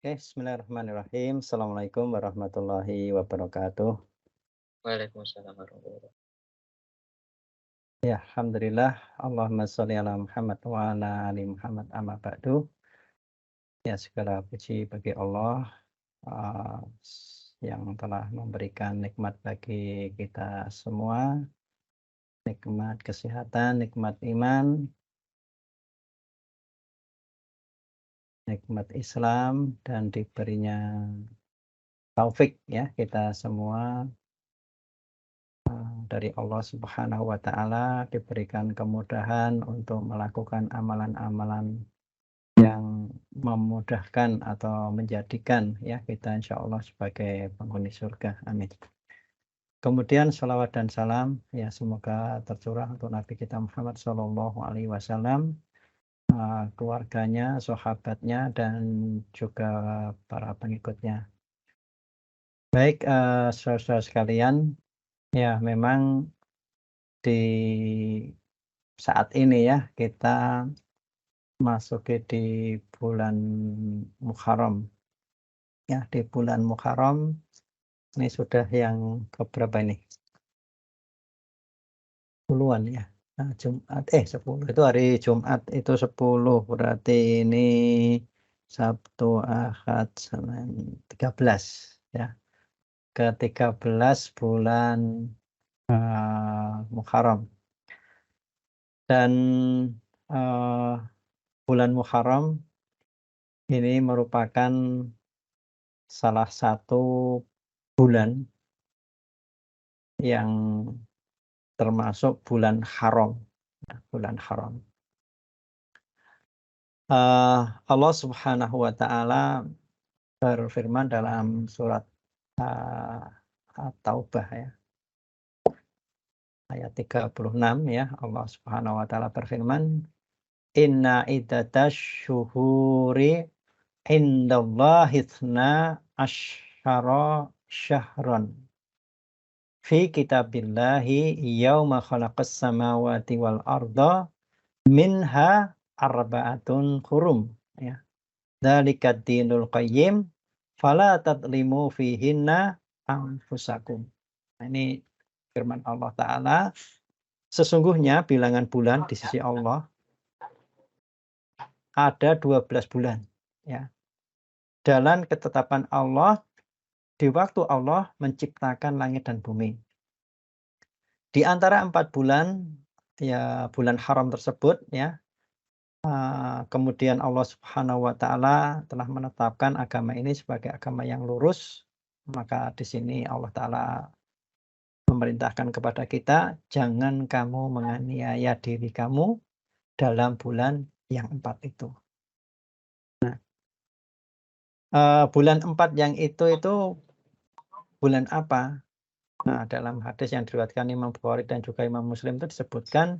Oke, bismillahirrahmanirrahim. Assalamualaikum warahmatullahi wabarakatuh. Waalaikumsalam warahmatullahi wabarakatuh. Ya, alhamdulillah. Allahumma sholli ala Muhammad wa ala ali Muhammad amma ba'du. Ya, segala puji bagi Allah yang telah memberikan nikmat bagi kita semua, nikmat kesehatan, nikmat iman, nikmat Islam, dan diberinya taufik ya kita semua dari Allah Subhanahu wa taala diberikan kemudahan untuk melakukan amalan-amalan yang memudahkan atau menjadikan ya kita insya Allah sebagai penghuni surga. Amin. Kemudian salawat dan salam ya semoga tercurah untuk Nabi kita Muhammad Shallallahu Alaihi Wasallam, keluarganya, sahabatnya, dan juga para pengikutnya. Baik, saudara-saudara sekalian, ya memang di saat ini ya kita masuki di bulan Muharram. Ya, di bulan Muharram ini sudah yang keberapa ini? Puluhan ya. Nah, Jumat 10 itu hari Jumat itu 10 berarti ini Sabtu, Ahad, Senin 13 ya. Ke-13 bulan Muharram. Dan eh, bulan Muharram ini merupakan salah satu bulan yang termasuk bulan haram, ya, bulan haram. Allah Subhanahu wa taala berfirman dalam surat At-Taubah ya, ayat 36 ya, Allah Subhanahu wa taala berfirman, "Inna iddatash syuhuri indallahi itsna asyara syahran fi kitabillahi yauma khalaqas samawati wal arda minha arba'atun hurum." Ya. Dzalikad dinul qayyim fala tadlimu fihinna anfusakum. Nah, ini firman Allah taala, sesungguhnya bilangan bulan di sisi Allah ada 12 bulan ya. Dalam ketetapan Allah di waktu Allah menciptakan langit dan bumi. Di antara 4 bulan ya bulan haram tersebut ya, kemudian Allah Subhanahu wa taala telah menetapkan agama ini sebagai agama yang lurus, maka di sini Allah taala memerintahkan kepada kita, jangan kamu menganiaya diri kamu dalam bulan yang 4 itu. Nah, bulan 4 yang itu bulan apa? Nah, dalam hadis yang diriwayatkan Imam Bukhari dan juga Imam Muslim itu disebutkan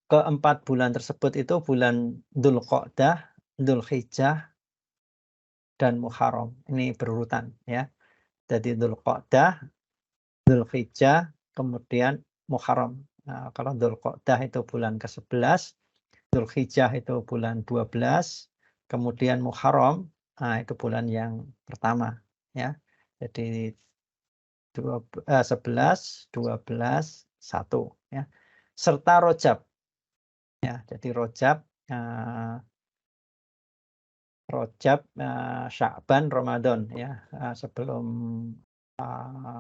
keempat bulan tersebut itu bulan Dzulqa'dah, Dzulhijjah, dan Muharram. Ini berurutan ya. Jadi Dzulqa'dah, Dzulhijjah, kemudian Muharram. Nah, kalau Dzulqa'dah itu bulan ke-11, Dzulhijjah itu bulan 12, kemudian Muharram, itu bulan yang pertama ya. Jadi 11, 12, 1 ya. Serta Rajab ya. Jadi Rajab, Sya'ban, Ramadan ya, sebelum,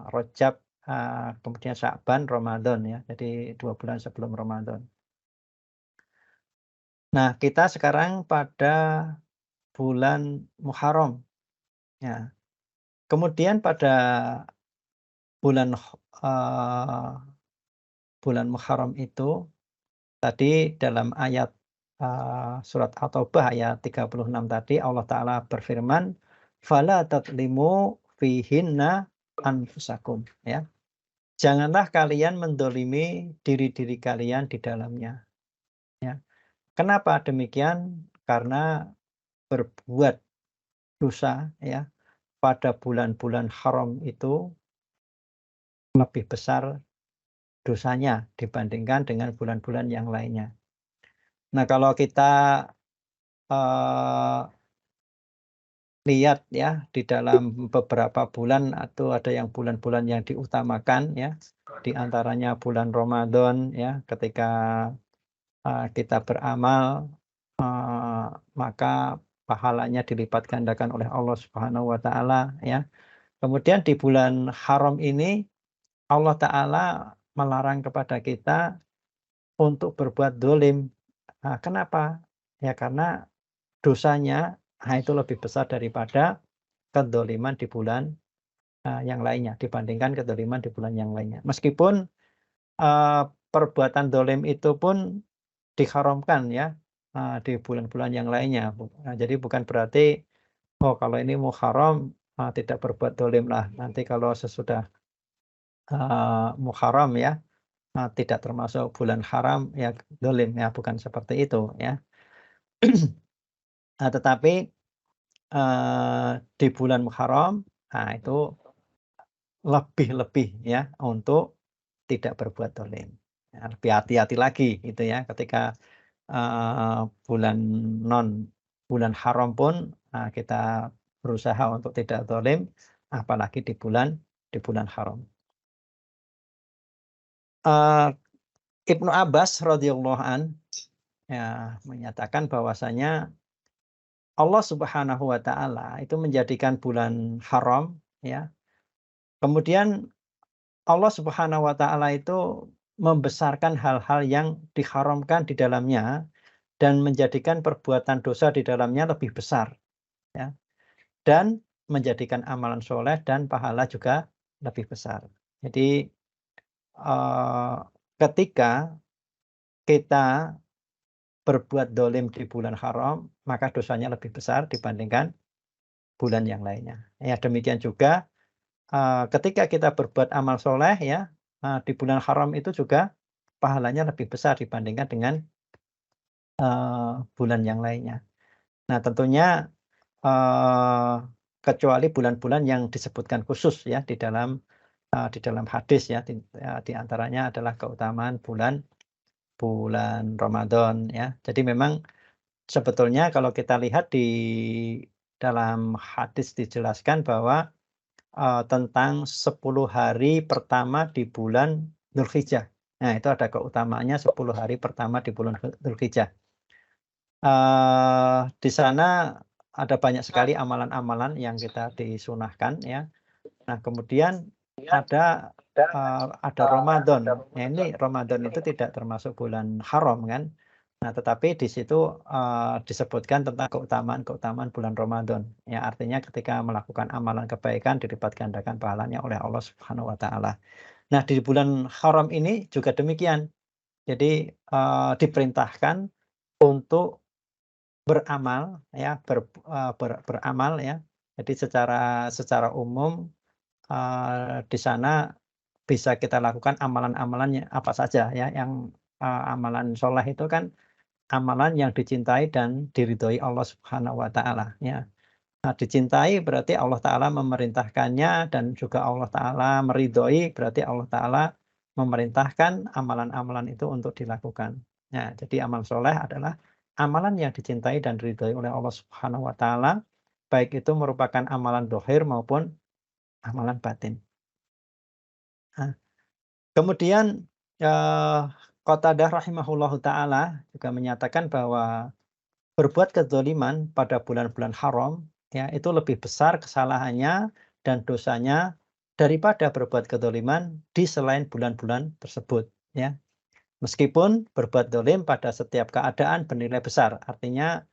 Rajab, kemudian Sya'ban, Ramadan ya, jadi 2 bulan sebelum Ramadan. Nah, kita sekarang pada bulan Muharram ya. Kemudian pada bulan eee, bulan Muharram itu tadi dalam ayat, surat At-Taubah ayat 36 tadi Allah taala berfirman, "Fala tadlimu fihinna anfusakum," ya. Janganlah kalian mendolimi diri-diri kalian di dalamnya, ya. Kenapa demikian? Karena berbuat dosa ya pada bulan-bulan haram itu lebih besar dosanya dibandingkan dengan bulan-bulan yang lainnya. Nah, kalau kita, eee lihat ya di dalam beberapa bulan atau ada yang bulan-bulan yang diutamakan ya, di antaranya bulan Ramadan ya, ketika kita beramal, maka pahalanya dilipat gandakan oleh Allah Subhanahu wa taala ya. Kemudian di bulan haram ini Allah Ta'ala melarang kepada kita untuk berbuat dolim. Nah, kenapa? Ya karena dosanya itu lebih besar daripada kedoliman di bulan yang lainnya, dibandingkan kedoliman di bulan yang lainnya. Meskipun perbuatan dolim itu pun diharamkan ya di bulan-bulan yang lainnya. Jadi bukan berarti, oh kalau ini Muharram tidak berbuat dolim lah. Nanti kalau sesudah Muharram ya, tidak termasuk bulan haram ya dolim ya, bukan seperti itu ya. Tetapi di bulan Muharram, itu lebih-lebih ya untuk tidak berbuat dolim. Ya, lebih hati-hati lagi gitu ya ketika bulan bulan haram pun kita berusaha untuk tidak dolim, apalagi di bulan haram. Ibnu Abbas radhiyallahu an ya menyatakan bahwasanya Allah Subhanahu wa taala itu menjadikan bulan haram ya. Kemudian Allah Subhanahu wa taala itu membesarkan hal-hal yang diharamkan di dalamnya dan menjadikan perbuatan dosa di dalamnya lebih besar ya. Dan menjadikan amalan soleh dan pahala juga lebih besar. Jadi ketika kita berbuat dolim di bulan haram, maka dosanya lebih besar dibandingkan bulan yang lainnya. Ya demikian juga ketika kita berbuat amal soleh ya, di bulan haram itu juga pahalanya lebih besar dibandingkan dengan bulan yang lainnya. Nah tentunya kecuali bulan-bulan yang disebutkan khusus ya di dalam hadis ya, di antaranya adalah keutamaan bulan Ramadan ya. Jadi memang sebetulnya kalau kita lihat di dalam hadis dijelaskan bahwa tentang 10 hari pertama di bulan Dzulhijjah. Nah, itu ada keutamaannya 10 hari pertama di bulan Dzulhijjah. Di sana ada banyak sekali amalan-amalan yang kita disunahkan ya. Nah, kemudian ada Ramadan. Nah, ini Ramadan itu tidak termasuk bulan haram kan. Nah, tetapi di situ disebutkan tentang keutamaan-keutamaan bulan Ramadan. Ya, artinya ketika melakukan amalan kebaikan dilipat gandakan pahalanya oleh Allah Subhanahu wa taala. Nah, di bulan haram ini juga demikian. Jadi diperintahkan untuk beramal ya, beramal ya. Jadi secara umum di sana bisa kita lakukan amalan-amalan apa saja ya, yang amalan soleh itu kan amalan yang dicintai dan diridhoi Allah Subhanahu wa taala ya. Nah, dicintai berarti Allah taala memerintahkannya dan juga Allah taala meridhoi berarti Allah taala memerintahkan amalan-amalan itu untuk dilakukan. Nah, jadi amal soleh adalah amalan yang dicintai dan diridhoi oleh Allah Subhanahu wa taala, baik itu merupakan amalan dhohir maupun amalan batin. Nah, kemudian Qatadah rahimahullahu taala juga menyatakan bahwa berbuat kezaliman pada bulan-bulan haram ya itu lebih besar kesalahannya dan dosanya daripada berbuat kezaliman di selain bulan-bulan tersebut ya. Meskipun berbuat dolim pada setiap keadaan bernilai besar, artinya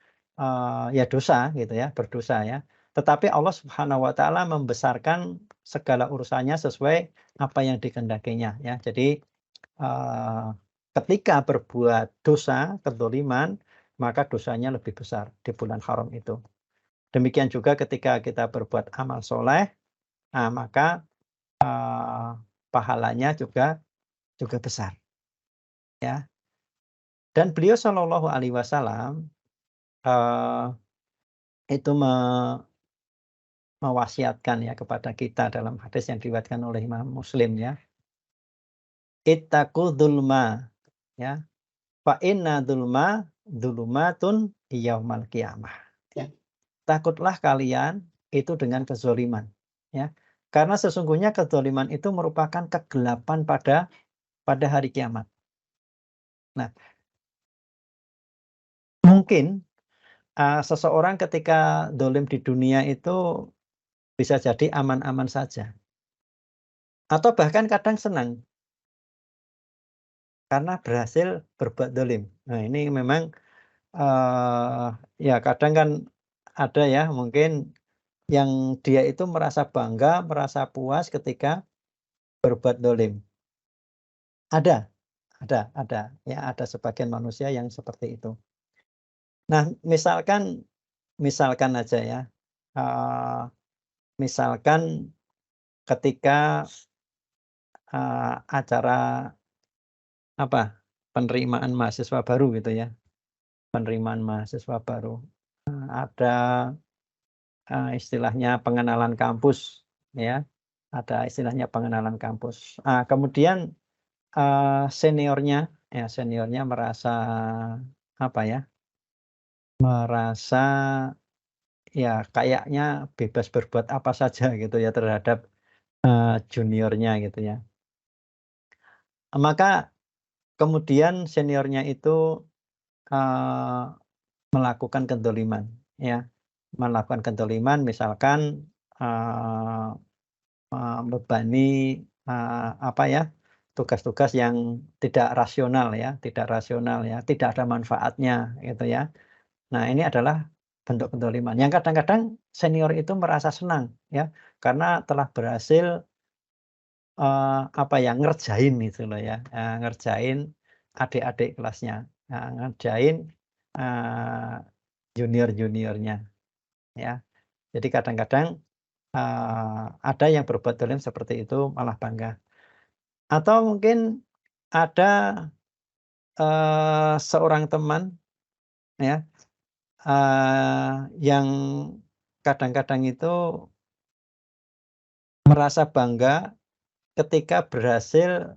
ya dosa gitu ya, berdosa ya. Tetapi Allah Subhanahu wa taala membesarkan segala urusannya sesuai apa yang dikehendakinya ya. Jadi ketika berbuat dosa, kedzaliman, maka dosanya lebih besar di bulan haram itu. Demikian juga ketika kita berbuat amal soleh, maka pahalanya juga besar ya. Dan beliau Shallallahu Alaihi Wasallam itu mewasiatkan ya kepada kita dalam hadis yang diriwayatkan oleh Imam Muslim ya. Ittaqu dzulma ya. Fa inna dzulma dzulumatun yaumal qiyamah. Ya. Takutlah kalian itu dengan kezoliman, ya. Karena sesungguhnya kezoliman itu merupakan kegelapan pada hari kiamat. Nah, mungkin, seseorang ketika dolim di dunia itu bisa jadi aman-aman saja, atau bahkan kadang senang karena berhasil berbuat dolim. Nah, ini memang, ya kadang kan ada ya mungkin yang dia itu merasa bangga, merasa puas ketika berbuat dolim. Ada ada, ya ada sebagian manusia yang seperti itu. Nah, misalkan aja ya, eee, misalkan ketika, acara apa, penerimaan mahasiswa baru gitu ya, penerimaan mahasiswa baru, ada, istilahnya pengenalan kampus ya, ada istilahnya pengenalan kampus. Kemudian, seniornya merasa apa ya, merasa ya kayaknya bebas berbuat apa saja gitu ya terhadap, juniornya gitu ya. Maka kemudian seniornya itu, eee, melakukan kedzoliman ya, melakukan kedzoliman misalkan, eee, membebani, apa ya, tugas-tugas yang tidak rasional ya, tidak ada manfaatnya gitu ya. Nah, ini adalah bentuk kedzoliman yang kadang-kadang senior itu merasa senang ya, karena telah berhasil, apa ya, ngerjain gitu loh ya, ngerjain adik-adik kelasnya, ngerjain, eee, junior-juniornya ya. Jadi kadang-kadang, ada yang berbuat dolim seperti itu malah bangga. Atau mungkin ada, seorang teman ya, yang kadang-kadang itu merasa bangga ketika berhasil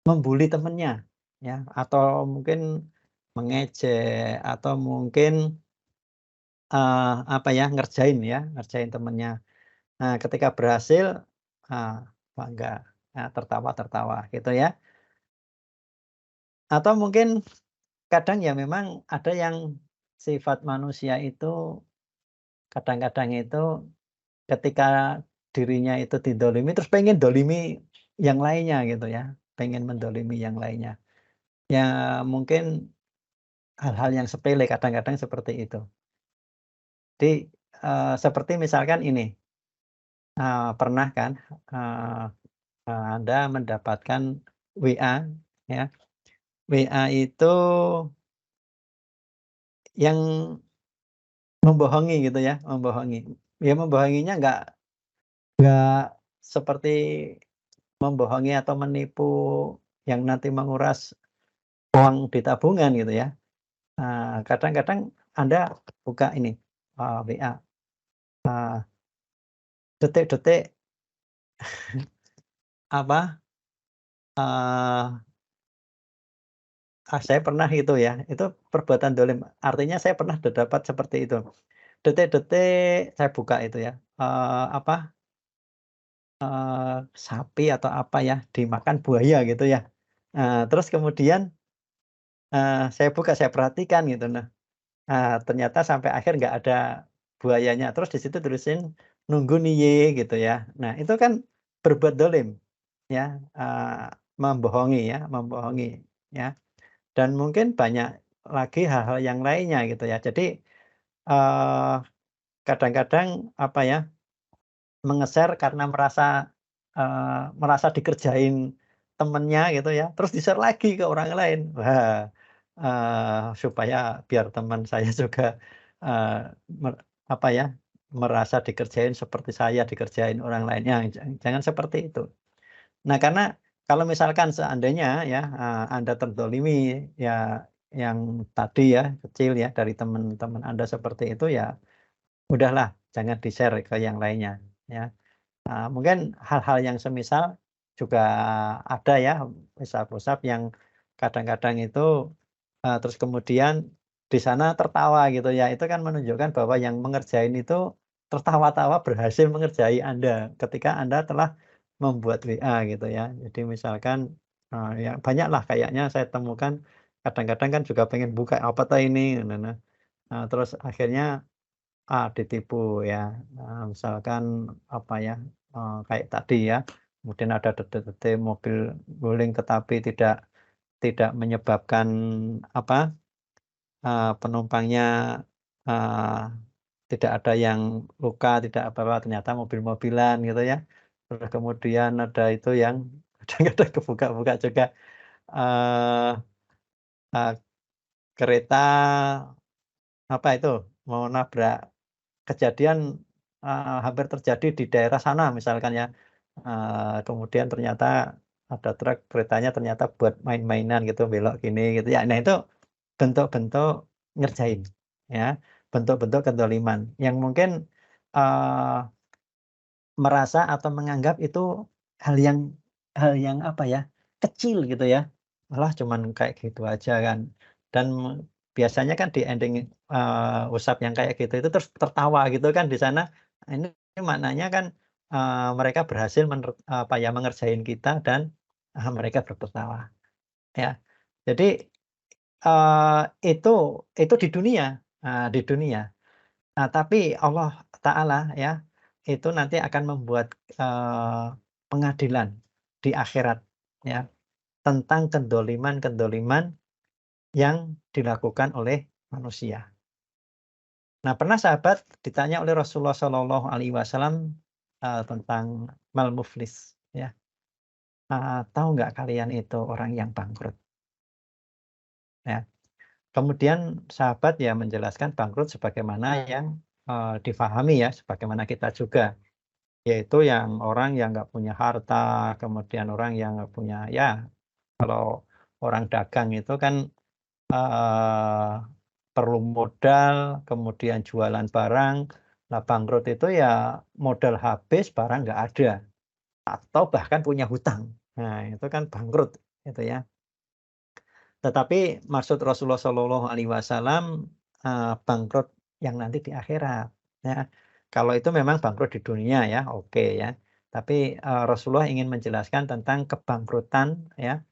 membuli temennya, ya, atau mungkin mengejek, atau mungkin, apa ya, ngerjain temennya. Nah, ketika berhasil, eee, bangga, tertawa-tertawa gitu ya. Atau mungkin kadang ya memang ada yang sifat manusia itu kadang-kadang itu ketika dirinya itu didolimi terus pengen dolimi yang lainnya gitu ya, pengen mendolimi yang lainnya. Ya mungkin hal-hal yang sepele kadang-kadang seperti itu. Jadi, seperti misalkan ini, pernah kan, eee Anda mendapatkan WA ya, WA itu yang membohongi gitu ya, membohongi. Ya membohonginya nggak seperti membohongi atau menipu yang nanti menguras uang di tabungan gitu ya. Kadang-kadang Anda buka ini, WA, eee, detik-detik apa, eee, saya pernah itu ya, itu perbuatan dolim, artinya saya pernah dapat seperti itu. Detik-detik saya buka itu ya, apa, sapi atau apa ya, dimakan buaya gitu ya. Terus kemudian, saya buka, saya perhatikan gitu. Nah, ternyata sampai akhir nggak ada buayanya, terus di situ tulisin, "Nunggu nih ye," gitu ya. Nah, itu kan berbuat dolim ya, membohongi ya, membohongi ya. Dan mungkin banyak lagi hal-hal yang lainnya gitu ya. Jadi, eee, kadang-kadang apa ya, karena merasa dikerjain temennya gitu ya, terus di-share lagi ke orang lain. Wah, supaya biar teman saya juga, eee, apa ya, merasa dikerjain seperti saya dikerjain orang lainnya, jangan seperti itu. Nah, karena kalau misalkan seandainya ya, Anda terzolimi, ya yang tadi ya, kecil ya, dari teman-teman Anda seperti itu, ya udahlah jangan di-share ke yang lainnya, ya. Mungkin hal-hal yang semisal juga ada ya, WhatsApp-WhatsApp yang kadang-kadang itu, terus kemudian di sana tertawa gitu ya, itu kan menunjukkan bahwa yang mengerjain itu tertawa-tawa berhasil mengerjai Anda ketika Anda telah membuat WA gitu ya. Jadi misalkan, ya banyaklah kayaknya saya temukan kadang-kadang kan juga pengen buka, "Apa toh ini?" Gitu nah. Terus akhirnya, ditipu ya, misalkan apa ya, kayak tadi ya, kemudian ada detik-detik mobil guling tetapi tidak menyebabkan apa, penumpangnya, eee, tidak ada yang luka, tidak apa-apa, ternyata mobil-mobilan gitu ya. Terus kemudian ada itu yang kadang-kadang kebuka-buka juga, eee eee, kereta apa itu, mau nabrak kejadian, hampir terjadi di daerah sana misalkan ya, kemudian ternyata ada truk keretanya ternyata buat main-mainan gitu, belok gini gitu ya. Nah itu bentuk-bentuk ngerjain, ya, bentuk-bentuk kedzaliman yang mungkin, eee, merasa atau menganggap itu hal yang apa ya, kecil gitu ya, malah cuman kayak gitu aja kan. Dan biasanya kan di ending, WhatsApp yang kayak gitu itu terus tertawa gitu kan di sana. Ini maknanya kan, mereka berhasil apa ya, mengerjain kita dan, mereka bertertawa, ya. Jadi itu di dunia, di dunia. Nah, tapi Allah Ta'ala ya, itu nanti akan membuat, pengadilan di akhirat ya, tentang kedzaliman-kedzaliman yang dilakukan oleh manusia. Nah, pernah sahabat ditanya oleh Rasulullah Shallallahu Alaihi Wasallam, tentang mal muflis ya, "Tahu nggak kalian itu orang yang bangkrut?" Ya. Kemudian sahabat ya menjelaskan bangkrut sebagaimana yang, difahami ya, sebagaimana kita juga, yaitu yang orang yang nggak punya harta, kemudian orang yang nggak punya ya kalau orang dagang itu kan, eee, perlu modal, kemudian jualan barang. Nah, bangkrut itu ya modal habis, barang nggak ada, atau bahkan punya hutang. Nah, itu kan bangkrut, gitu ya. Tetapi maksud Rasulullah Shallallahu Alaihi Wasallam, bangkrut yang nanti di akhirat, ya. Kalau itu memang bangkrut di dunia ya, oke ya. Tapi, Rasulullah ingin menjelaskan tentang kebangkrutan ya,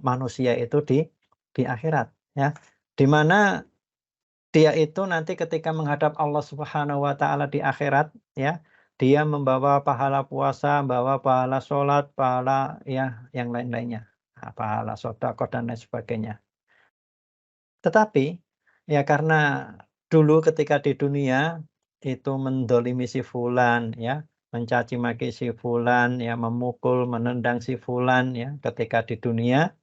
manusia itu di akhirat ya. Di mana dia itu nanti ketika menghadap Allah Subhanahu wa taala di akhirat ya, dia membawa pahala puasa, membawa pahala sholat, pahala ya yang lain-lainnya, pahala sedekah dan lain sebagainya. Tetapi, ya karena dulu ketika di dunia itu mendolimi si fulan ya, mencaci maki si fulan ya, memukul, menendang si fulan ya, ketika di dunia,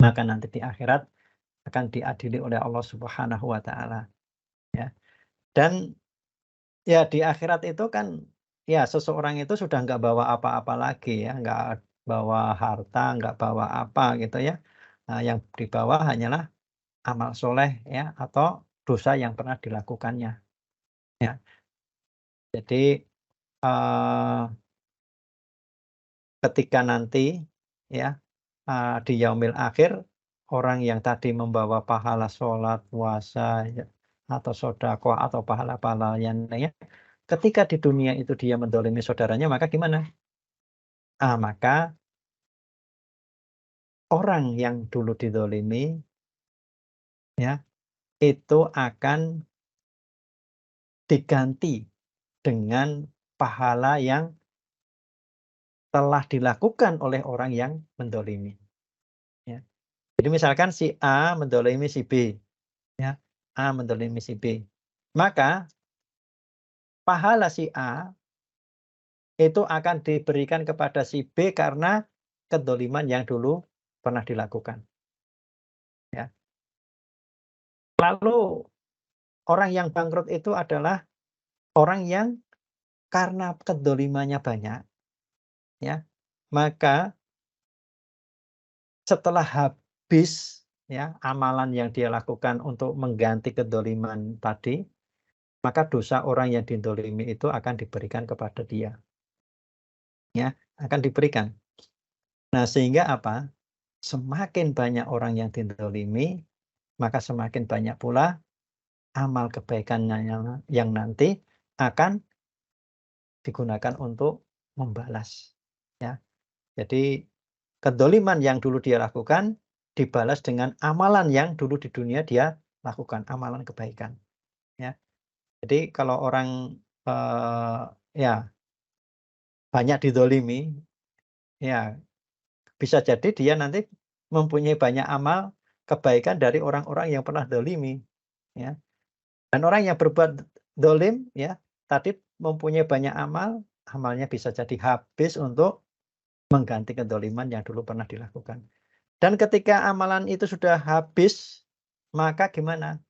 maka nanti di akhirat akan diadili oleh Allah Subhanahu wa taala ya. Dan ya di akhirat itu kan, ya seseorang itu sudah nggak bawa apa-apa lagi ya, nggak bawa harta, nggak bawa apa gitu ya. Yang dibawa hanyalah amal soleh ya, atau dosa yang pernah dilakukannya, ya. Jadi, eee, ketika nanti ya, di yaumil akhir, orang yang tadi membawa pahala sholat, puasa, ya, atau sedekah, atau pahala-pahala yang lainnya, ketika di dunia itu dia mendolimi saudaranya, maka gimana? Maka orang yang dulu didolimi ya, itu akan diganti dengan pahala yang telah dilakukan oleh orang yang mendolimi, ya. Jadi misalkan si A mendolimi si B, ya, A mendolimi si B, maka pahala si A itu akan diberikan kepada si B karena kedzaliman yang dulu pernah dilakukan, ya. Lalu orang yang bangkrut itu adalah orang yang karena kedzalimannya banyak, ya, maka setelah habis ya amalan yang dia lakukan untuk mengganti kedzaliman tadi, maka dosa orang yang didolimi itu akan diberikan kepada dia, ya, akan diberikan. Nah, sehingga apa? Semakin banyak orang yang didolimi, maka semakin banyak pula amal kebaikannya yang nanti akan digunakan untuk membalas, ya. Jadi kedoliman yang dulu dia lakukan dibalas dengan amalan yang dulu di dunia dia lakukan, amalan kebaikan, ya. Jadi kalau orang, ya banyak didolimi, ya bisa jadi dia nanti mempunyai banyak amal kebaikan dari orang-orang yang pernah dolimi, ya. Dan orang yang berbuat dolim, ya tadi mempunyai banyak amal, amalnya bisa jadi habis untuk mengganti kedoliman yang dulu pernah dilakukan. Dan ketika amalan itu sudah habis, maka gimana?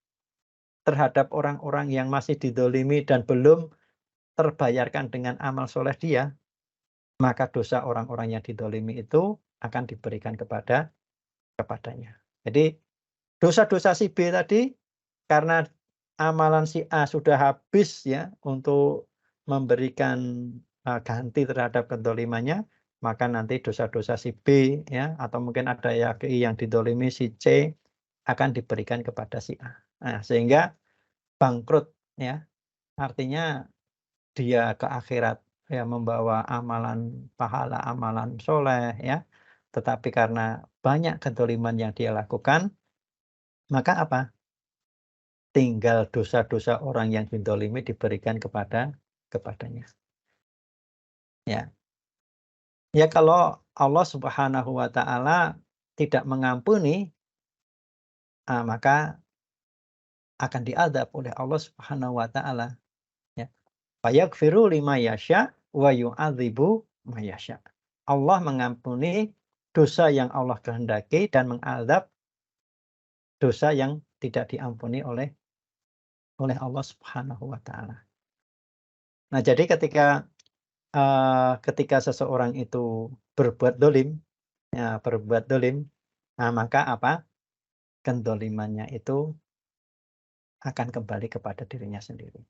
Terhadap orang-orang yang masih didolimi dan belum terbayarkan dengan amal soleh dia, maka dosa orang-orang yang didolimi itu akan diberikan kepadanya. Jadi dosa-dosa si B tadi karena amalan si A sudah habis ya untuk memberikan ganti terhadap kedolimannya, maka nanti dosa-dosa si B ya atau mungkin ada yang didolimi si C akan diberikan kepada si A. Nah, sehingga bangkrut ya. Artinya dia ke akhirat ya membawa amalan pahala, amalan soleh ya. Tetapi karena banyak kedoliman yang dia lakukan, maka apa? Tinggal dosa-dosa orang yang didolimi diberikan kepadanya. Ya. Ya kalau Allah Subhanahu wa taala tidak mengampuni, maka akan diadab oleh Allah Subhanahu wa taala, ya. Fayaghfiru lima yasha wa yu'adzibu ma yasha. Allah mengampuni dosa yang Allah kehendaki dan mengadab dosa yang tidak diampuni oleh Allah Subhanahu wa taala. Nah, jadi ketika seseorang itu berbuat dolim, ya berbuat dolim, nah maka apa? Kendolimannya itu akan kembali kepada dirinya sendiri.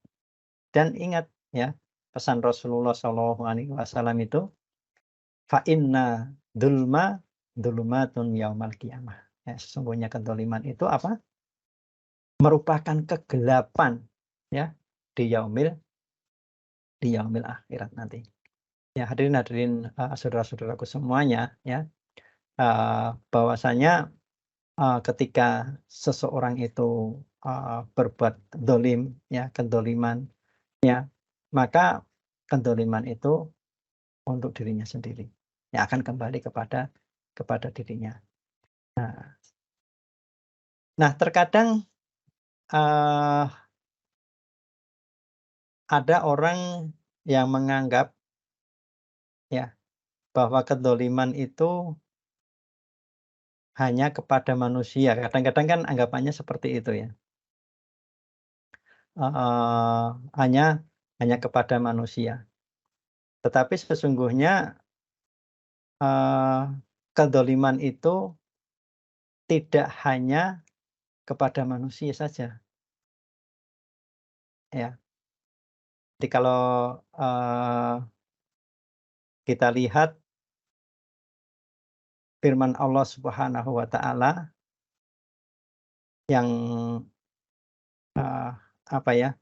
Dan ingat ya, pesan Rasulullah SAW itu, fa inna dzulma dzulumatun yaumal qiyamah. Ya, sesungguhnya kedoliman itu apa? Merupakan kegelapan ya di yaumil akhirat nanti. Ya hadirin, saudara-saudaraku semuanya ya, bahwasanya ketika seseorang itu berbuat dolim, ya kedoliman, ya maka kedoliman itu untuk dirinya sendiri, ya akan kembali kepada dirinya. Nah terkadang ada orang yang menganggap ya bahwa kedoliman itu hanya kepada manusia. Kadang-kadang kan anggapannya seperti itu ya. Hanya kepada manusia. Tetapi sesungguhnya, kedoliman itu tidak hanya kepada manusia saja, ya. Jadi kalau, kita lihat firman Allah Subhanahu wa taala yang, apa ya,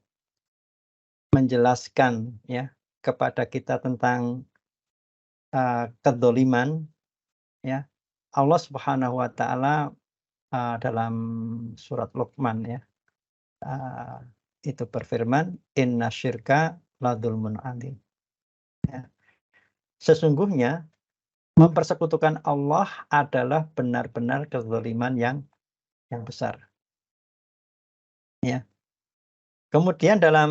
menjelaskan ya kepada kita tentang, kedoliman ya. Allah Subhanahu wa taala, dalam surat Luqman ya, eee, itu berfirman, "Inna syirka la dzulmun adzim." Ya. Sesungguhnya mempersekutukan Allah adalah benar-benar kezaliman yang besar. Ya. Kemudian dalam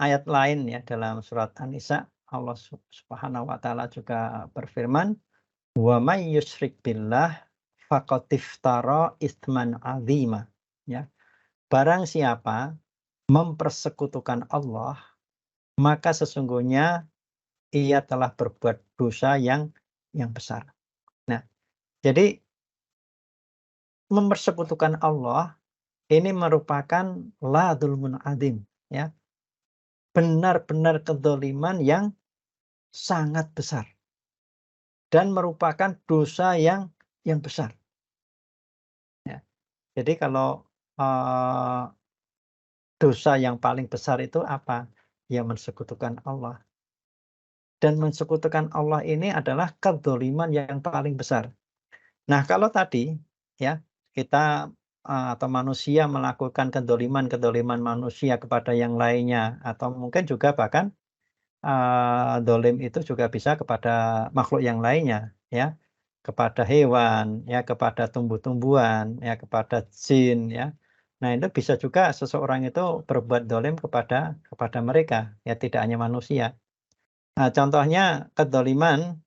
ayat lain ya, dalam surat An-Nisa, Allah Subhanahu wa taala juga berfirman, "Wa may yusyrik billah faqad iftara itsman 'azima." Ya. Barang siapa mempersekutukan Allah, maka sesungguhnya ia telah berbuat dosa yang besar. Nah, jadi mempersekutukan Allah ini merupakan la dzulmun adzim, ya. Benar-benar kedzaliman yang sangat besar dan merupakan dosa yang besar, ya. Jadi kalau, dosa yang paling besar itu apa? Ya mensekutukan Allah. Dan mensekutukan Allah ini adalah kedzaliman yang paling besar. Nah, kalau tadi ya kita, atau manusia melakukan kedzaliman-kedzaliman manusia kepada yang lainnya atau mungkin juga bahkan, dolim itu juga bisa kepada makhluk yang lainnya ya, kepada hewan, ya kepada tumbuh-tumbuhan, ya kepada jin ya. Nah, itu bisa juga seseorang itu berbuat dolim kepada mereka, ya tidak hanya manusia. Nah, contohnya kedzaliman,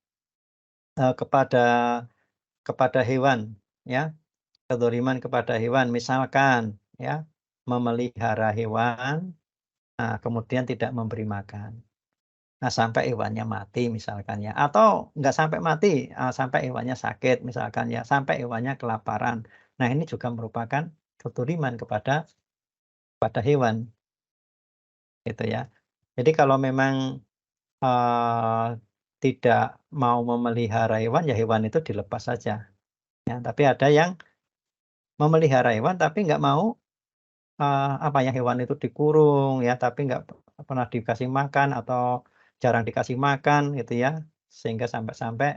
kepada hewan ya. Kedzaliman kepada hewan, misalkan ya, memelihara hewan, kemudian tidak memberi makan. Nah, sampai hewannya mati misalkan ya, atau nggak sampai mati, sampai hewannya sakit misalkan ya, sampai hewannya kelaparan. Nah, ini juga merupakan kedzaliman kepada hewan, gitu ya. Jadi kalau memang, eee, tidak mau memelihara hewan, ya hewan itu dilepas saja, ya. Tapi ada yang memelihara hewan tapi nggak mau apa ya, hewan itu dikurung ya, tapi nggak pernah dikasih makan atau jarang dikasih makan gitu ya, sehingga sampai-sampai,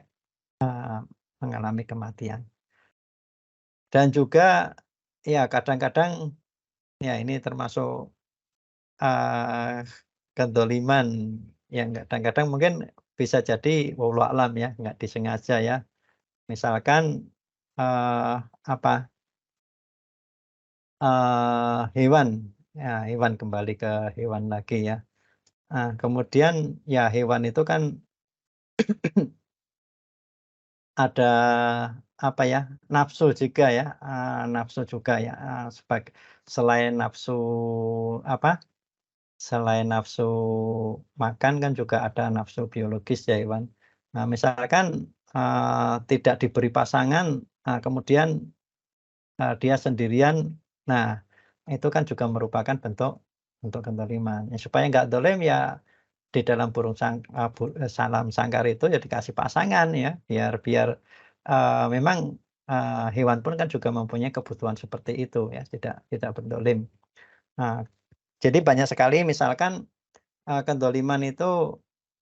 mengalami kematian. Dan juga ya kadang-kadang ya ini termasuk, eee, kedzaliman yang kadang-kadang mungkin bisa jadi wallahu a'lam ya, nggak disengaja ya. Misalkan, apa, hewan, ya hewan kembali ke hewan lagi ya. Kemudian ya hewan itu kan ada apa ya, nafsu juga ya, nafsu juga ya, selain nafsu apa, selain nafsu makan kan juga ada nafsu biologis ya hewan. Nah misalkan, tidak diberi pasangan, kemudian, dia sendirian, nah itu kan juga merupakan bentuk bentuk kezaliman. Ya supaya nggak zalim ya di dalam salam sangkar itu ya dikasih pasangan ya, biar biar, memang, hewan pun kan juga mempunyai kebutuhan seperti itu ya, tidak berdolim. Nah, jadi banyak sekali misalkan, kedzaliman itu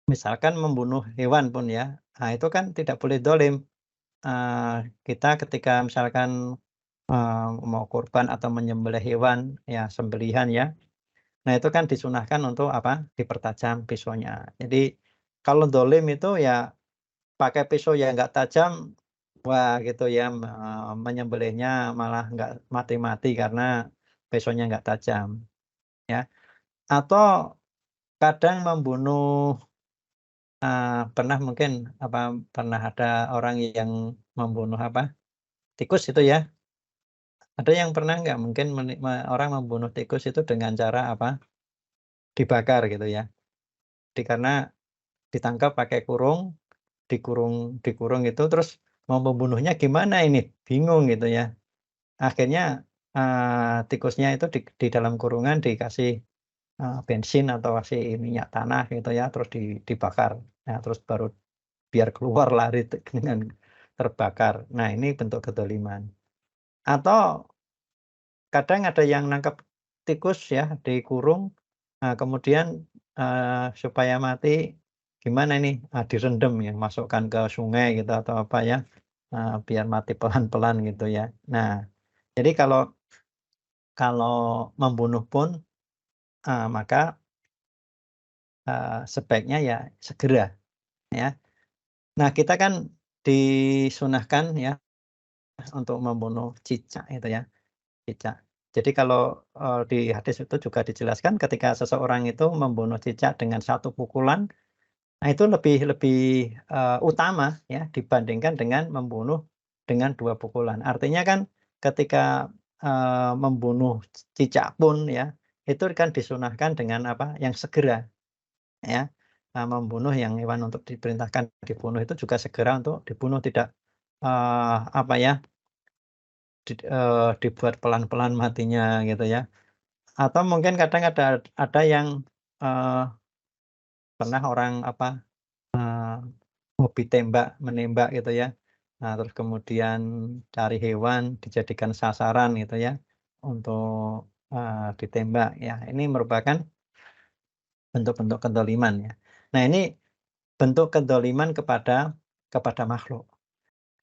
misalkan membunuh hewan pun ya, nah itu kan tidak boleh dolim. Kita ketika misalkan, mau kurban atau menyembelih hewan, ya sembelihan ya, nah, itu kan disunahkan untuk apa, dipertajam pisaunya. Jadi, kalau dolim itu ya pakai pisau yang nggak tajam, wah gitu ya, menyembelihnya malah nggak mati-mati karena pisaunya nggak tajam, ya. Atau kadang membunuh, pernah mungkin apa, pernah ada orang yang membunuh apa, tikus itu ya. Ada yang pernah nggak mungkin orang membunuh tikus itu dengan cara apa, dibakar gitu ya. Karena ditangkap pakai kurung, dikurung itu, terus mau membunuhnya gimana ini, bingung gitu ya. Akhirnya, tikusnya itu di dalam kurungan dikasih, bensin atau kasih minyak tanah gitu ya, terus dibakar. Nah, terus baru biar keluar lari dengan terbakar. Nah, ini bentuk kedzaliman. Atau kadang ada yang nangkap tikus ya, dikurung, kemudian, supaya mati gimana ini, direndam ya, masukkan ke sungai gitu atau apa ya, biar mati pelan-pelan gitu ya. Nah, jadi kalau membunuh pun, maka, sebaiknya ya segera ya. Nah, kita kan disunahkan ya untuk membunuh cicak itu ya. Cicak. Jadi kalau, di hadis itu juga dijelaskan ketika seseorang itu membunuh cicak dengan satu pukulan, nah itu lebih lebih, utama ya dibandingkan dengan membunuh dengan 2 pukulan. Artinya kan ketika, membunuh cicak pun ya, itu kan disunahkan dengan apa, yang segera ya. Membunuh yang hewan untuk diperintahkan dibunuh itu juga segera untuk dibunuh, tidak, apa ya, dibuat pelan-pelan matinya gitu ya. Atau mungkin kadang ada yang, eee, pernah orang apa, hobi menembak gitu ya. Nah, terus kemudian cari hewan dijadikan sasaran gitu ya, untuk, ditembak ya. Ini merupakan bentuk-bentuk kedzaliman ya. Nah, ini bentuk kedzaliman kepada makhluk.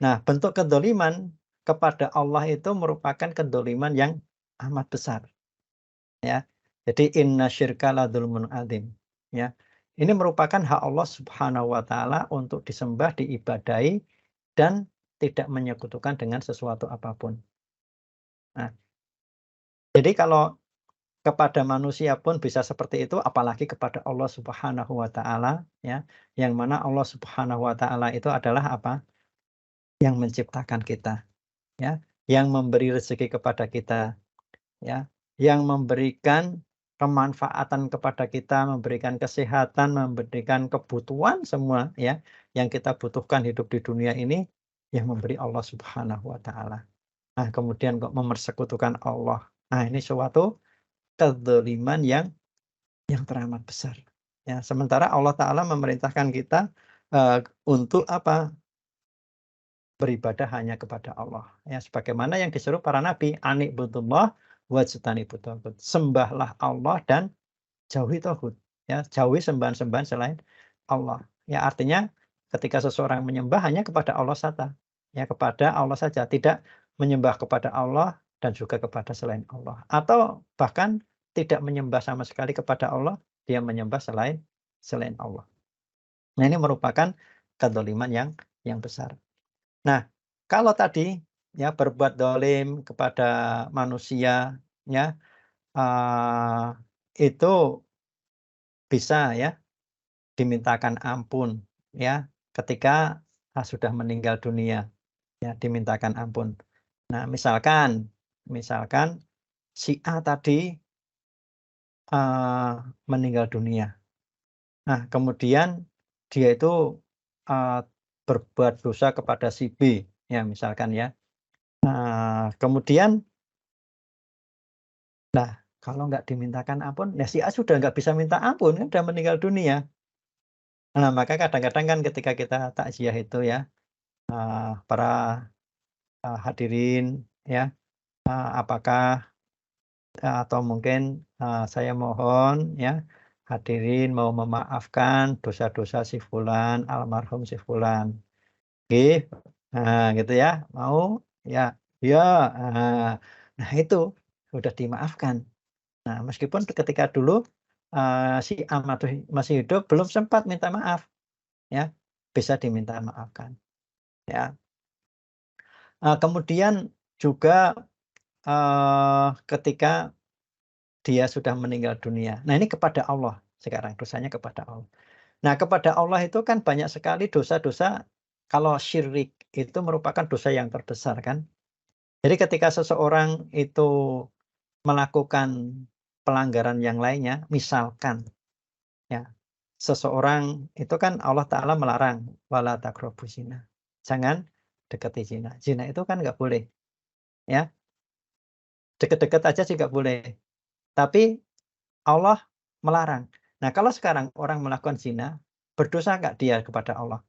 Nah, bentuk kedzaliman kepada Allah itu merupakan kedzaliman yang amat besar ya. Jadi innasyirka ladzulmun adzim ya. Ini merupakan hak Allah Subhanahu wa taala untuk disembah, diibadahi dan tidak menyekutukan dengan sesuatu apapun. Nah, jadi kalau kepada manusia pun bisa seperti itu, apalagi kepada Allah Subhanahu wa taala ya, yang mana Allah Subhanahu wa taala itu adalah apa? Yang menciptakan kita ya, yang memberi rezeki kepada kita ya, yang memberikan kemanfaatan kepada kita, memberikan kesehatan, memberikan kebutuhan semua ya, yang kita butuhkan hidup di dunia ini, yang memberi Allah Subhanahu wa taala. Nah, kemudian kok mempersekutukan Allah. Nah, ini suatu kedzaliman yang teramat besar. Ya, sementara Allah Ta'ala memerintahkan kita untuk apa? Beribadah hanya kepada Allah. Ya, sebagaimana yang disuruh para nabi, "Ani'budullah wajtanibut taghut." Sembahlah Allah dan jauhi taghut. Ya, jauhi sembahan-sembahan selain Allah. Ya, artinya ketika seseorang menyembah hanya kepada Allah saja. Ya, kepada Allah saja, tidak menyembah kepada Allah dan juga kepada selain Allah. Atau bahkan tidak menyembah sama sekali kepada Allah, dia menyembah selain Allah. Nah, ini merupakan kedzaliman yang besar. Nah, kalau tadi ya berbuat dolim kepada manusia ya, itu bisa ya dimintakan ampun ya ketika sudah meninggal dunia ya dimintakan ampun. Nah, misalkan si A tadi meninggal dunia. Nah, kemudian dia itu berbuat dosa kepada si B ya misalkan ya. Nah, kemudian kalau nggak dimintakan ampun, ya si A sudah nggak bisa minta ampun kan udah meninggal dunia. Nah, maka kadang-kadang kan ketika kita takziah itu ya, para, hadirin ya, apakah atau mungkin, saya mohon ya, hadirin mau memaafkan dosa-dosa si fulan, almarhum si fulan. Nggih, gitu ya, mau? Ya, iya, nah itu, sudah dimaafkan. Nah, meskipun ketika dulu, si A masih hidup belum sempat minta maaf, ya, bisa diminta maafkan, ya. Kemudian juga, ketika dia sudah meninggal dunia. Nah, ini kepada Allah sekarang, dosanya kepada Allah. Nah, kepada Allah itu kan banyak sekali dosa-dosa, kalau syirik itu merupakan dosa yang terbesar kan. Jadi ketika seseorang itu melakukan pelanggaran yang lainnya, misalkan ya, seseorang itu kan Allah Ta'ala melarang, "Wala taqrabuz zina." Jangan dekati zina. Zina itu kan nggak boleh, ya. Deket-deket aja sih nggak boleh. Tapi Allah melarang. Nah, kalau sekarang orang melakukan zina, berdosa nggak dia kepada Allah?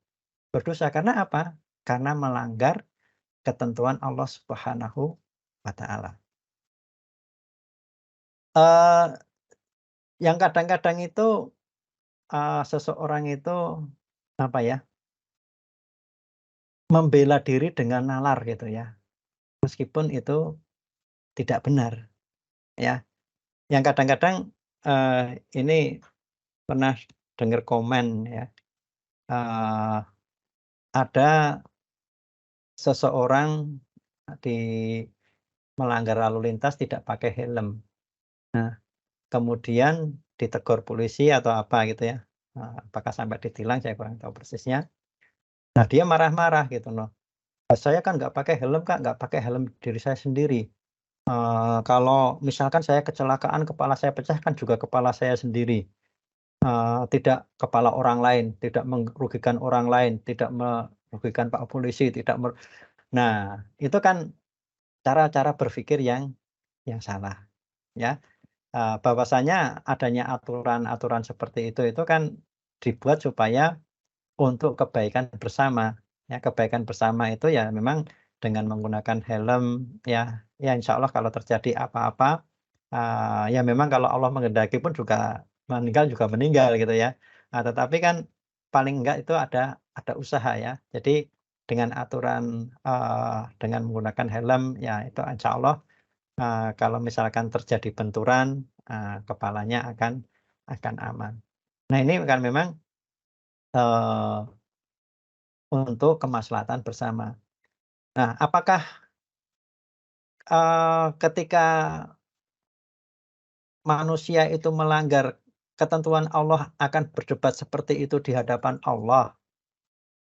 Berdosa karena apa? Karena melanggar ketentuan Allah Subhanahu wa Ta'ala. Yang kadang-kadang itu, seseorang itu apa ya, membela diri dengan nalar gitu ya. Meskipun itu tidak benar, ya. Yang kadang-kadang, ini pernah dengar komen ya, eee, ada seseorang di melanggar lalu lintas tidak pakai helm. Nah, kemudian ditegur polisi atau apa gitu ya, apakah sampai ditilang saya kurang tahu persisnya. Nah, dia marah-marah gitu loh, "Saya kan nggak pakai helm Kak, nggak pakai helm diri saya sendiri. Kalau misalkan saya kecelakaan, kepala saya pecah kan juga kepala saya sendiri, tidak kepala orang lain, tidak merugikan orang lain, tidak merugikan Pak Polisi, tidak nah, itu kan cara-cara berpikir yang salah, ya. Bahwasanya adanya aturan-aturan seperti itu kan dibuat supaya untuk kebaikan bersama, ya. Kebaikan bersama itu ya memang dengan menggunakan helm, ya insya Allah kalau terjadi apa-apa Ya memang kalau Allah menghendaki pun juga meninggal juga meninggal gitu ya. Tetapi kan paling enggak itu ada usaha ya. Jadi dengan aturan, dengan menggunakan helm ya itu insyaallah, kalau misalkan terjadi benturan, kepalanya akan aman. Nah ini kan memang, eee, untuk kemaslahatan bersama. Nah apakah, ketika manusia itu melanggar ketentuan Allah akan berdebat seperti itu di hadapan Allah?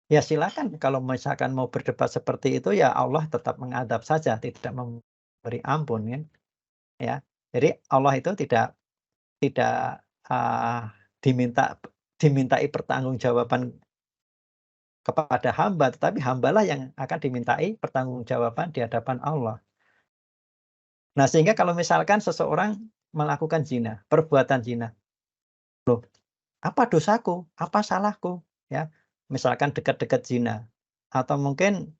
Ya silakan kalau misalkan mau berdebat seperti itu ya Allah tetap mengadab saja, tidak memberi ampun kan, ya. Jadi Allah itu tidak, eee, dimintai pertanggungjawaban kepada hamba, tetapi hambalah yang akan dimintai pertanggungjawaban di hadapan Allah. Nah sehingga kalau misalkan seseorang melakukan zina, perbuatan zina, loh apa dosaku? Apa salahku? Ya, misalkan dekat-dekat zina atau mungkin,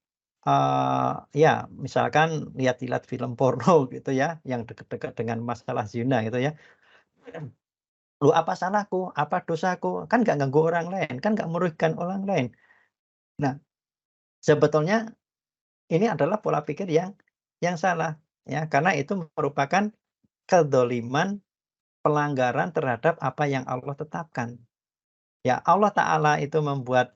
ya misalkan lihat-lihat film porno gitu ya, yang dekat-dekat dengan masalah zina gitu ya. Loh apa salahku? Apa dosaku? Kan nggak ganggu orang lain, kan nggak merugikan orang lain. Nah, sebetulnya ini adalah pola pikir yang salah, ya, karena itu merupakan kedzaliman, pelanggaran terhadap apa yang Allah tetapkan. Ya, Allah Ta'ala itu membuat,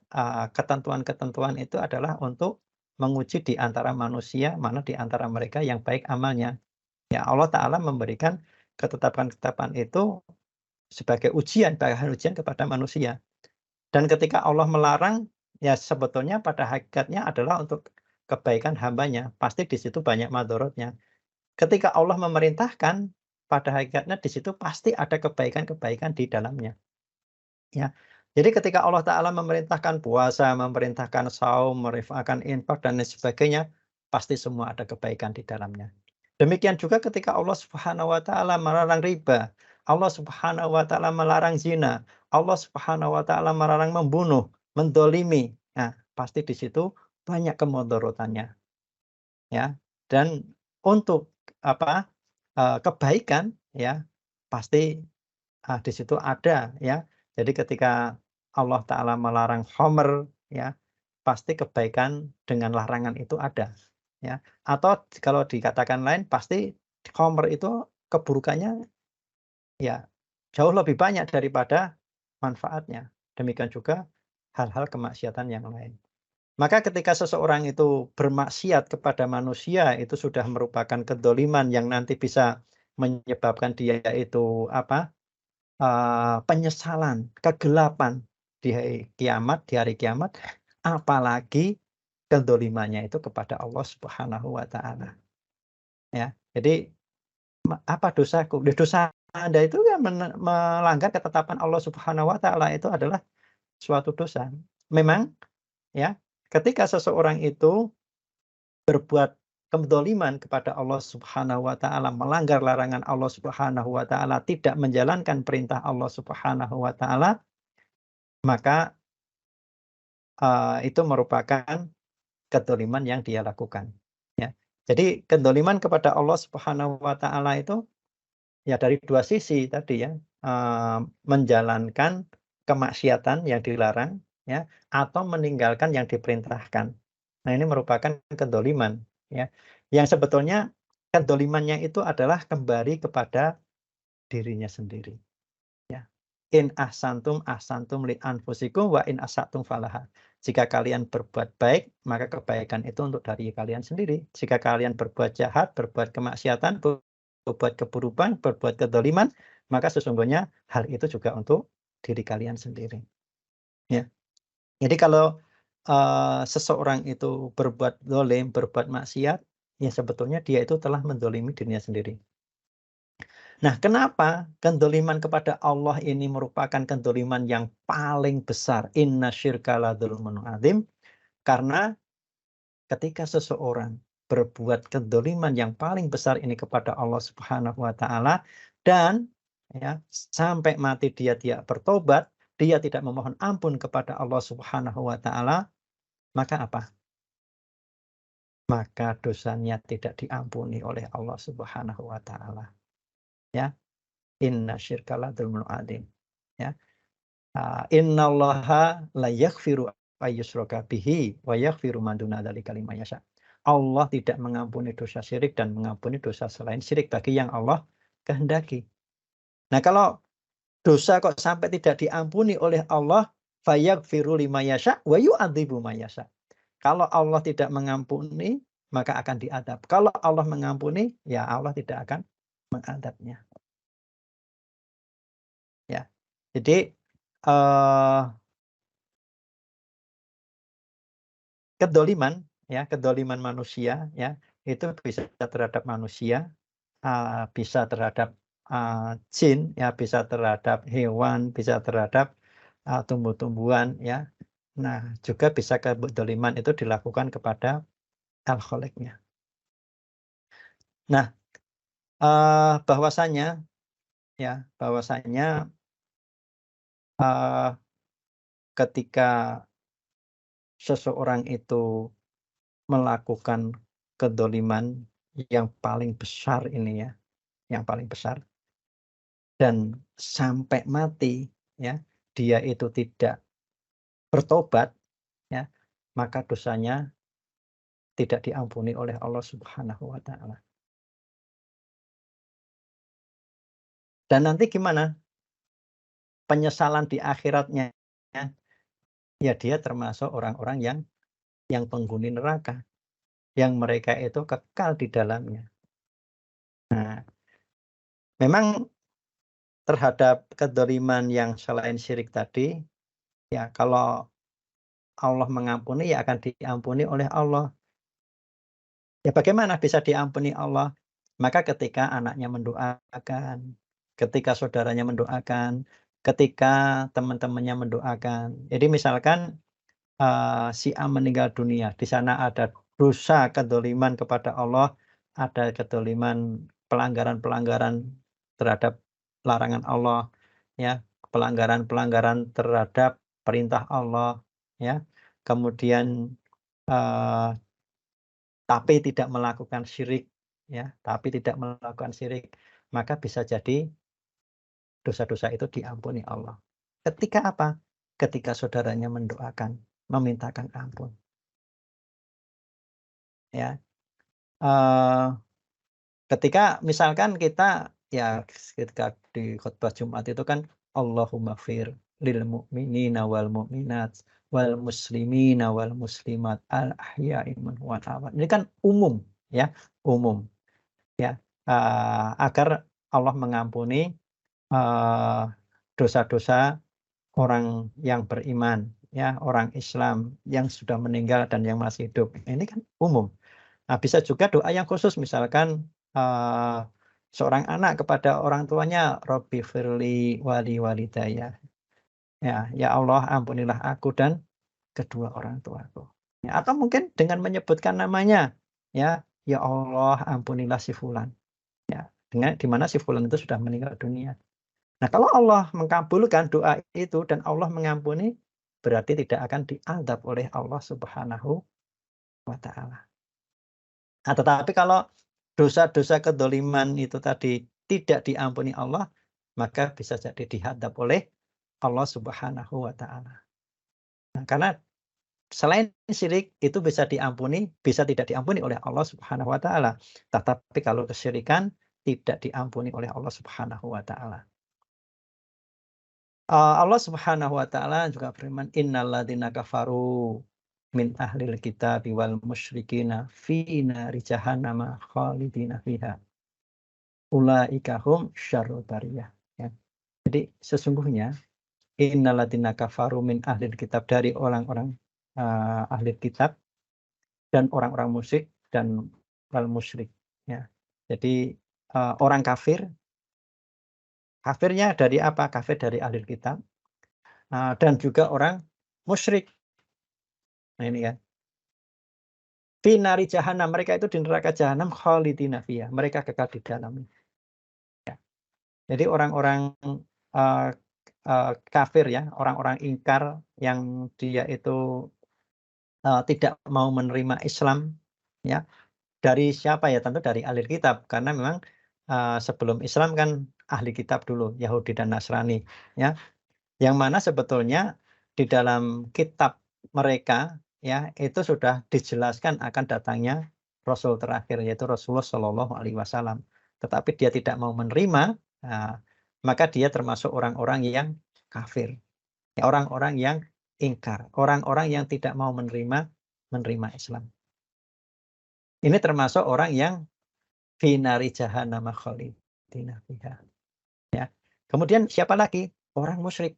ketentuan-ketentuan itu adalah untuk menguji di antara manusia, mana di antara mereka yang baik amalnya. Ya, Allah Ta'ala memberikan ketetapan-ketetapan itu sebagai ujian, bahan ujian kepada manusia. Dan ketika Allah melarang, ya sebetulnya pada hakikatnya adalah untuk kebaikan hambanya. Pasti di situ banyak madorotnya. Ketika Allah memerintahkan, pada hakikatnya di situ pasti ada kebaikan-kebaikan di dalamnya. Ya. Jadi ketika Allah Ta'ala memerintahkan puasa, memerintahkan saum, memerintahkan infak dan lain sebagainya, pasti semua ada kebaikan di dalamnya. Demikian juga ketika Allah Subhanahu wa taala melarang riba, Allah Subhanahu wa taala melarang zina, Allah Subhanahu wa taala melarang membunuh, mendolimi. Nah, pasti di situ banyak kemudorotannya, ya. Dan untuk apa, kebaikan ya, pasti di situ ada ya. Jadi ketika Allah Ta'ala melarang khomer ya, pasti kebaikan dengan larangan itu ada ya. Atau kalau dikatakan lain pasti khomer itu keburukannya ya jauh lebih banyak daripada manfaatnya. Demikian juga hal-hal kemaksiatan yang lain. Maka ketika seseorang itu bermaksiat kepada manusia itu sudah merupakan kedoliman yang nanti bisa menyebabkan dia itu apa, penyesalan, kegelapan di hari kiamat, apalagi kedolimannya itu kepada Allah Subhanahu wa taala, ya. Jadi, apa dosaku? Ya dosa Anda itu kan melanggar ketetapan Allah Subhanahu wa taala itu adalah suatu dosa. Memang ya, ketika seseorang itu berbuat kedzaliman kepada Allah Subhanahu wa taala, melanggar larangan Allah Subhanahu wa taala, tidak menjalankan perintah Allah Subhanahu wa taala, maka, itu merupakan kedzaliman yang dia lakukan, ya. Jadi kedzaliman kepada Allah Subhanahu wa taala itu, ya dari 2 sisi tadi ya, menjalankan kemaksiatan yang dilarang, ya, atau meninggalkan yang diperintahkan. Nah ini merupakan kedzaliman, ya. Yang sebetulnya kedzalimannya itu adalah kembali kepada dirinya sendiri. Ya. In ahsantum li anfusikum wa in asatum falaha. Jika kalian berbuat baik, maka kebaikan itu untuk dari kalian sendiri. Jika kalian berbuat jahat, berbuat kemaksiatan, berbuat keburukan, berbuat kedzaliman, maka sesungguhnya hal itu juga untuk diri kalian sendiri. Ya. Jadi kalau, seseorang itu berbuat zalim, berbuat maksiat, ya sebetulnya dia itu telah menzalimi dirinya sendiri. Nah, kenapa kedzaliman kepada Allah ini merupakan kedzaliman yang paling besar? Innasyirka ladzulmun adzim. Karena ketika seseorang berbuat kedzaliman yang paling besar ini kepada Allah Subhanahu wa taala dan ya, sampai mati dia tidak bertobat, dia tidak memohon ampun kepada Allah Subhanahu wa taala, maka apa? Maka dosanya tidak diampuni oleh Allah Subhanahu wa taala. Ya, inna syirka la dzulmun adzim. Ya. Innallaha la yaghfiru ayyusyraka bihi wa yaghfiru ma duna dzalika liman yasha. Allah tidak mengampuni dosa syirik dan mengampuni dosa selain syirik bagi yang Allah kehendaki. Nah, kalau dosa kok sampai tidak diampuni oleh Allah, fayaghfiru liman yasha wa yu'adzibu man yasha. Kalau Allah tidak mengampuni, maka akan diadab. Kalau Allah mengampuni, ya Allah tidak akan mengadabnya. Ya. Jadi kedoliman, ya, kedoliman manusia, ya, itu bisa terhadap manusia, bisa terhadap jin, ya, bisa terhadap hewan, bisa terhadap tumbuh-tumbuhan, ya. Nah, juga bisa kedoliman itu dilakukan kepada al-khaliqnya. Nah, bahwasanya, ya, bahwasanya ketika seseorang itu melakukan kedoliman yang paling besar ini, ya, yang paling besar, dan sampai mati, ya, dia itu tidak bertobat, ya, maka dosanya tidak diampuni oleh Allah Subhanahu wa taala. Dan nanti gimana? Penyesalan di akhiratnya, ya dia termasuk orang-orang yang penghuni neraka, yang mereka itu kekal di dalamnya. Nah, memang terhadap kedzaliman yang selain syirik tadi, ya kalau Allah mengampuni, ya akan diampuni oleh Allah. Ya bagaimana bisa diampuni Allah? Maka ketika anaknya mendoakan, ketika saudaranya mendoakan, ketika teman-temannya mendoakan. Jadi misalkan si A meninggal dunia, di sana ada dosa kedzaliman kepada Allah, ada kedzaliman pelanggaran-pelanggaran terhadap larangan Allah, ya, pelanggaran-pelanggaran terhadap perintah Allah, ya. Kemudian tapi tidak melakukan syirik, ya, tapi tidak melakukan syirik, maka bisa jadi dosa-dosa itu diampuni Allah. Ketika apa? Ketika saudaranya mendoakan, memintakan ampun, ya. Eee, ketika misalkan kita, ya, ketika di khutbah Jumat itu kan, Allahumma fir lil mu'minina wal mu'minat wal muslimina wal muslimat al ahya'i minhum wal amwat. Ini kan umum, ya, umum. Ya, agar Allah mengampuni, eee, dosa-dosa orang yang beriman, ya, orang Islam yang sudah meninggal dan yang masih hidup. Ini kan umum. Nah, bisa juga doa yang khusus misalkan, eee, seorang anak kepada orang tuanya, "Robbighfirli wa liwalidayya." Ya, "Ya Allah, ampunilah aku dan kedua orang tuaku." Ya, atau mungkin dengan menyebutkan namanya, ya, "Ya Allah, ampunilah si fulan." Ya, dengan di mana si fulan itu sudah meninggal dunia. Nah, kalau Allah mengabulkan doa itu dan Allah mengampuni, berarti tidak akan diazab oleh Allah Subhanahu wa taala. Nah, tetapi kalau dosa-dosa kedzaliman itu tadi tidak diampuni Allah, maka bisa jadi dihadap oleh Allah Subhanahu wa taala. Nah, karena selain syirik itu bisa diampuni, bisa tidak diampuni oleh Allah Subhanahu wa taala. Tetapi kalau kesyirikan tidak diampuni oleh Allah Subhanahu wa taala. Allah Subhanahu wa taala juga berfirman, "Innalladzina kafaru min ahlil kitabi wal musyrikina fi nari jahannama khalidina fiha. Ulaika hum syarrul bariyah." Ya. Jadi sesungguhnya innalladzina kafaru min ahlil kitab, dari orang-orang ahli kitab dan orang-orang musyrik dan wal musyrik, ya. Jadi orang kafir, kafirnya dari apa? Kafir dari ahli kitab, dan juga orang musyrik. Nah ini kan. Fi nari jahannam, mereka itu di neraka jahanam khalidina fiha, mereka kekal di dalamnya. Ya. Jadi orang-orang, eee kafir, ya, orang-orang ingkar yang dia itu, tidak mau menerima Islam, ya, dari siapa ya? Tentu dari ahli kitab, karena memang, sebelum Islam kan ahli kitab dulu, Yahudi dan Nasrani, ya. Yang mana sebetulnya di dalam kitab mereka, ya, itu sudah dijelaskan akan datangnya rasul terakhir, yaitu Rasulullah Shallallahu Alaihi Wasallam. Tetapi dia tidak mau menerima, maka dia termasuk orang-orang yang kafir, ya, orang-orang yang ingkar, orang-orang yang tidak mau menerima Islam. Ini termasuk orang yang fi nari jahannam khalidina fiha. Ya. Kemudian siapa lagi? Orang musyrik.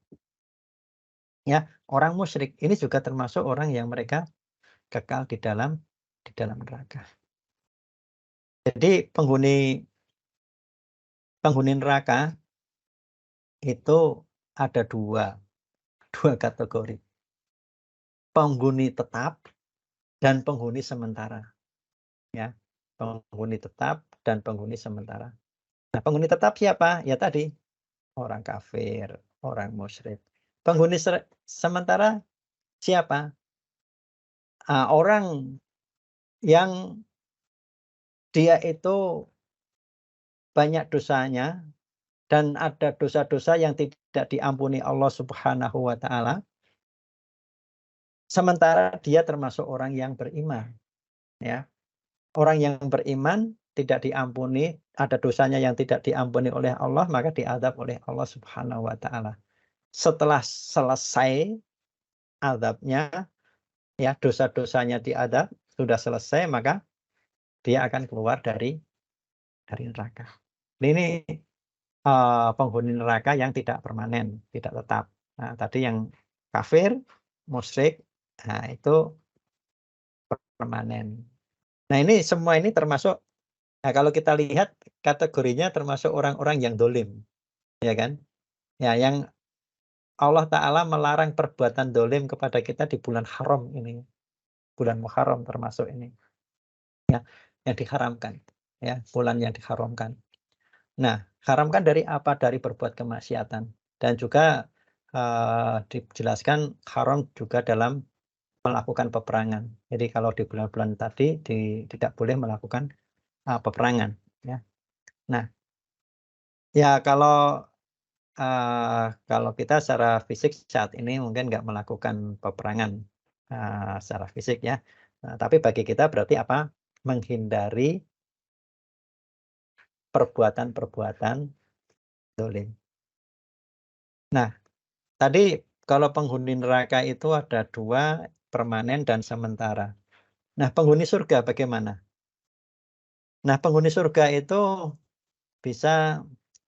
Ya, orang musyrik ini juga termasuk orang yang mereka kekal di dalam neraka. Jadi penghuni neraka itu ada dua kategori. Penghuni tetap dan penghuni sementara. Ya, penghuni tetap dan penghuni sementara. Nah, penghuni tetap siapa? Ya tadi, orang kafir, orang musyrik. Penghuni sementara siapa? Orang yang dia itu banyak dosanya dan ada dosa-dosa yang tidak diampuni Allah Subhanahu wa taala. Sementara dia termasuk orang yang beriman, ya. Orang yang beriman tidak diampuni, ada dosanya yang tidak diampuni oleh Allah, maka diazab oleh Allah Subhanahu wa taala. Setelah selesai azabnya, ya, dosa-dosanya diazab, sudah selesai, maka dia akan keluar dari neraka. Ini penghuni neraka yang tidak permanen, tidak tetap. Nah, tadi yang kafir, musyrik, nah itu permanen. Nah, ini semua ini termasuk, nah kalau kita lihat kategorinya termasuk orang-orang yang dolim, ya kan? Ya, yang Allah Ta'ala melarang perbuatan dolim kepada kita di bulan haram ini. Bulan Muharram termasuk ini. Ya, yang diharamkan. Ya, bulan yang diharamkan. Nah, haramkan dari apa? Dari berbuat kemaksiatan. Dan juga dijelaskan haram juga dalam melakukan peperangan. Jadi kalau di bulan-bulan tadi tidak boleh melakukan peperangan. Ya. Nah, ya kalau kita secara fisik saat ini mungkin nggak melakukan peperangan secara fisik, ya. Nah, tapi bagi kita berarti apa? Menghindari perbuatan-perbuatan dolim. Nah, tadi kalau penghuni neraka itu ada dua, permanen dan sementara. Nah, penghuni surga bagaimana? Nah, penghuni surga itu bisa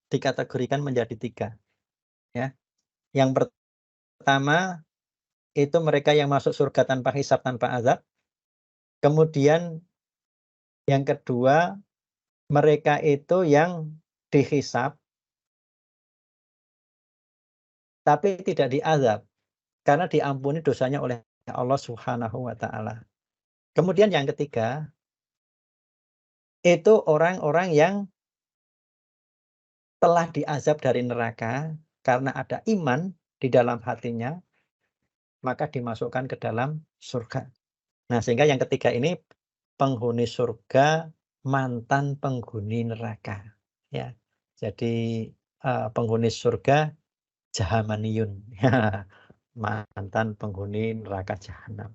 dikategorikan menjadi tiga. Ya. Yang pertama itu mereka yang masuk surga tanpa hisab, tanpa azab. Kemudian yang kedua, mereka itu yang dihisab tapi tidak diazab karena diampuni dosanya oleh Allah Subhanahu wa taala. Kemudian yang ketiga, itu orang-orang yang telah diazab dari neraka karena ada iman di dalam hatinya, maka dimasukkan ke dalam surga. Nah, sehingga yang ketiga ini penghuni surga, mantan penghuni neraka, ya. Jadi, penghuni surga jahamaniyun, mantan penghuni neraka jahanam.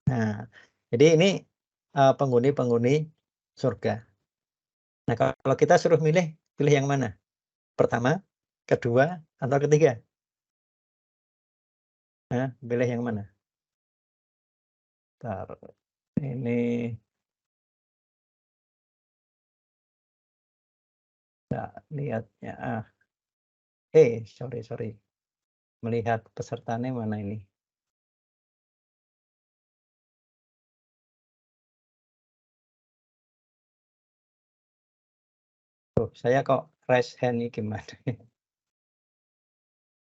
Nah, jadi ini, penghuni-penghuni surga. Nah, kalau kita suruh milih, pilih yang mana? Pertama, kedua, atau ketiga? Pilih yang mana? Bentar, ini nggak lihatnya, sorry. Melihat pesertanya mana ini? Tuh, saya kok raise hand ini gimana?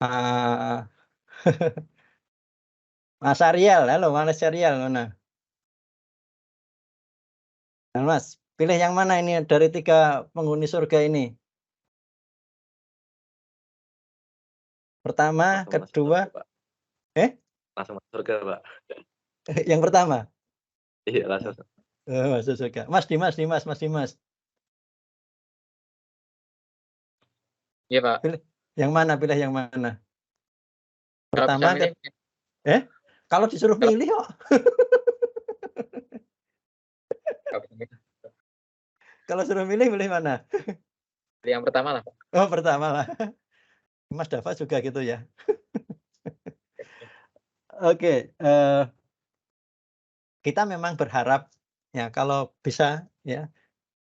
Ah, Mas Ariel, halo Mas Ariel, mana? Nah, Mas, pilih yang mana ini dari 3 penghuni surga ini? Pertama, Langsung masuk kedua, surga, Pak. Langsung masuk surga, Pak. yang pertama? Iya, langsung. Masuk surga. Mas Dimas. Iya, Pak. Pilih yang mana? Pilih yang mana? Kalau bisa Pertama, milih kalau disuruh kalau milih kok. kalau bisa milih, Kalau suruh milih mana? pilih yang pertama lah, Pak. Oh, pertama lah. Mas Dava juga gitu ya. Oke, kita memang berharap ya kalau bisa ya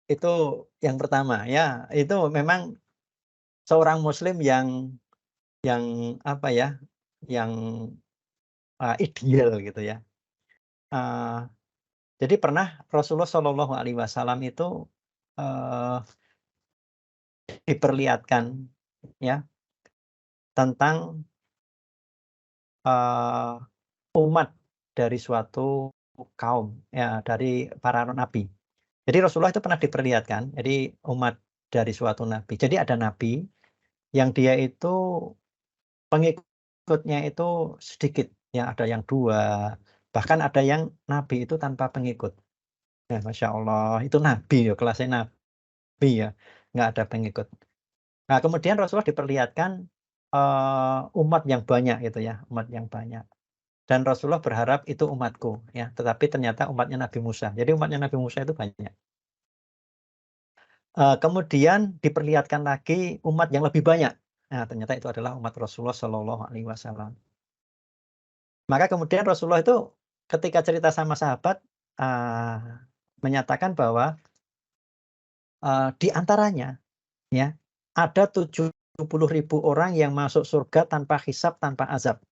itu yang pertama ya, itu memang seorang muslim yang apa ya, yang, ideal gitu ya. Eee, jadi pernah Rasulullah Shallallahu Alaihi Wasallam itu, eee, diperlihatkan ya tentang, eee, umat dari suatu kaum, ya dari para nabi. Jadi Rasulullah itu pernah diperlihatkan, jadi umat dari suatu nabi. Jadi ada nabi yang dia itu pengikutnya itu sedikit, ya ada yang 2, bahkan ada yang nabi itu tanpa pengikut. Ya Masya Allah, itu nabi ya, kelasnya nabi ya, nggak ada pengikut. Nah kemudian Rasulullah diperlihatkan, umat yang banyak gitu ya, umat yang banyak. Dan Rasulullah berharap itu umatku ya, tetapi ternyata umatnya Nabi Musa. Jadi umatnya Nabi Musa itu banyak. Kemudian diperlihatkan lagi umat yang lebih banyak. Nah, ternyata itu adalah umat Rasulullah Shallallahu Alaihi Wasallam. Maka kemudian Rasulullah itu ketika cerita sama sahabat, eee, menyatakan bahwa, di antaranya ya, ada 70.000 orang yang masuk surga tanpa hisab, tanpa azab.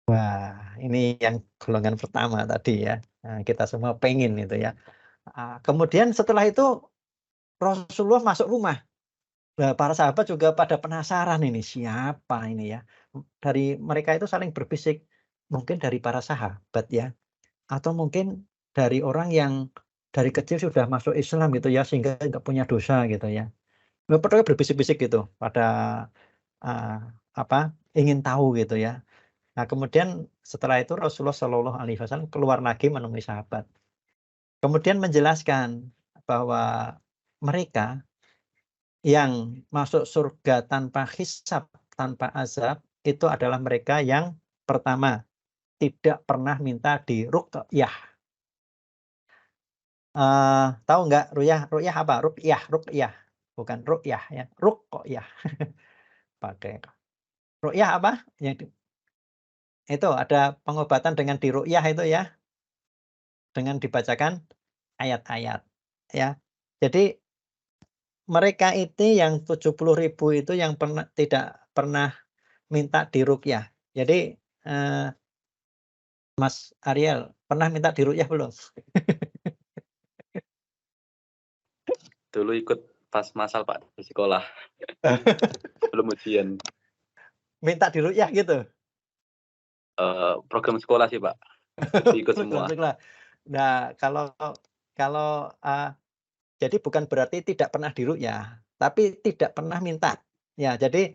Wah, ini yang golongan pertama tadi ya, kita semua pengen itu ya. Kemudian setelah itu Rasulullah masuk rumah. Nah, para sahabat juga pada penasaran ini, siapa ini ya? Dari mereka itu saling berbisik, mungkin dari para sahabat ya, atau mungkin dari orang yang dari kecil sudah masuk Islam gitu ya, sehingga nggak punya dosa gitu ya. Pokoknya berbisik-bisik gitu, pada, eee, ingin tahu gitu ya. Nah, kemudian setelah itu Rasulullah Shallallahu Alaihi Wasallam keluar lagi menemui sahabat. Kemudian menjelaskan bahwa mereka yang masuk surga tanpa hisab, tanpa azab, itu adalah mereka yang pertama, tidak pernah minta diruqyah. Tahu nggak ruyah? Ruqyah apa? Ruqyah, bukan ruqyah ya, ruqyah. Pakai ruqyah apa? Itu ada pengobatan dengan diruqyah itu ya, dengan dibacakan ayat-ayat, ya. Jadi mereka itu yang 70.000 itu yang tidak pernah minta diruqyah. Jadi, eee, Mas Ariel, pernah minta diruqyah belum? Dulu ikut pas masal Pak di sekolah. Sebelum ujian. Minta diruqyah gitu? Program sekolah sih Pak. Ikut semua. Nah, kalau, jadi bukan berarti tidak pernah diruqyah, tapi tidak pernah minta. Ya, jadi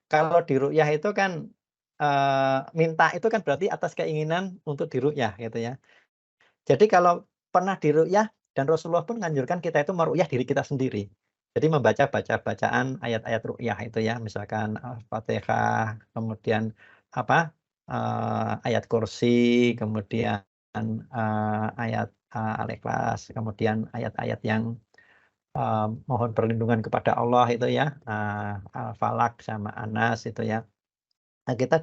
kalau diruqyah itu kan, minta itu kan berarti atas keinginan untuk diruqyah gitu ya. Jadi kalau pernah diruqyah dan Rasulullah pun menganjurkan kita itu meruqyah diri kita sendiri. Jadi membaca bacaan ayat-ayat ruqyah itu ya, misalkan Al-Fatihah, kemudian apa, ayat kursi, kemudian, ayat, Al-Ikhlas, kemudian ayat-ayat yang, mohon perlindungan kepada Allah itu ya, Al-Falaq sama An-Nas itu ya. Nah kita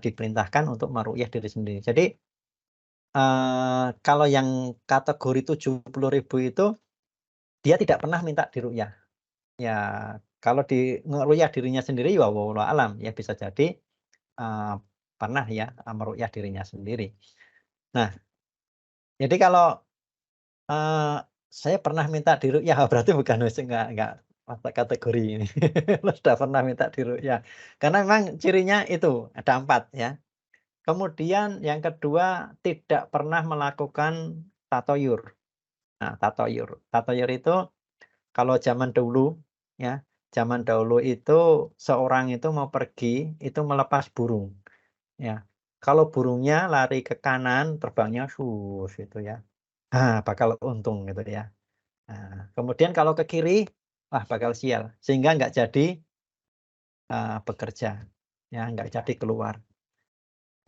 diperintahkan untuk meruqyah diri sendiri. Jadi kalau yang kategori 70.000 itu, dia tidak pernah minta diruqyah. Ya, kalau ngeruqyah dirinya sendiri ya wallahu alam, ya bisa jadi, eee, pernah ya, meruqyah dirinya sendiri. Nah, jadi kalau, eee, saya pernah minta diruqyah, berarti bukan nggak masuk kategori ini. Sudah pernah minta diruqyah. Karena memang cirinya itu, ada 4 ya. Kemudian yang kedua, tidak pernah melakukan tatayur. Nah, tatayur. Tatayur itu kalau zaman dahulu ya, zaman dahulu itu seorang itu mau pergi, itu melepas burung, ya. Kalau burungnya lari ke kanan, terbangnya gitu ya. Bakal untung gitu ya. Nah, kemudian kalau ke kiri, wah bakal sial, sehingga nggak jadi bekerja, ya nggak jadi keluar.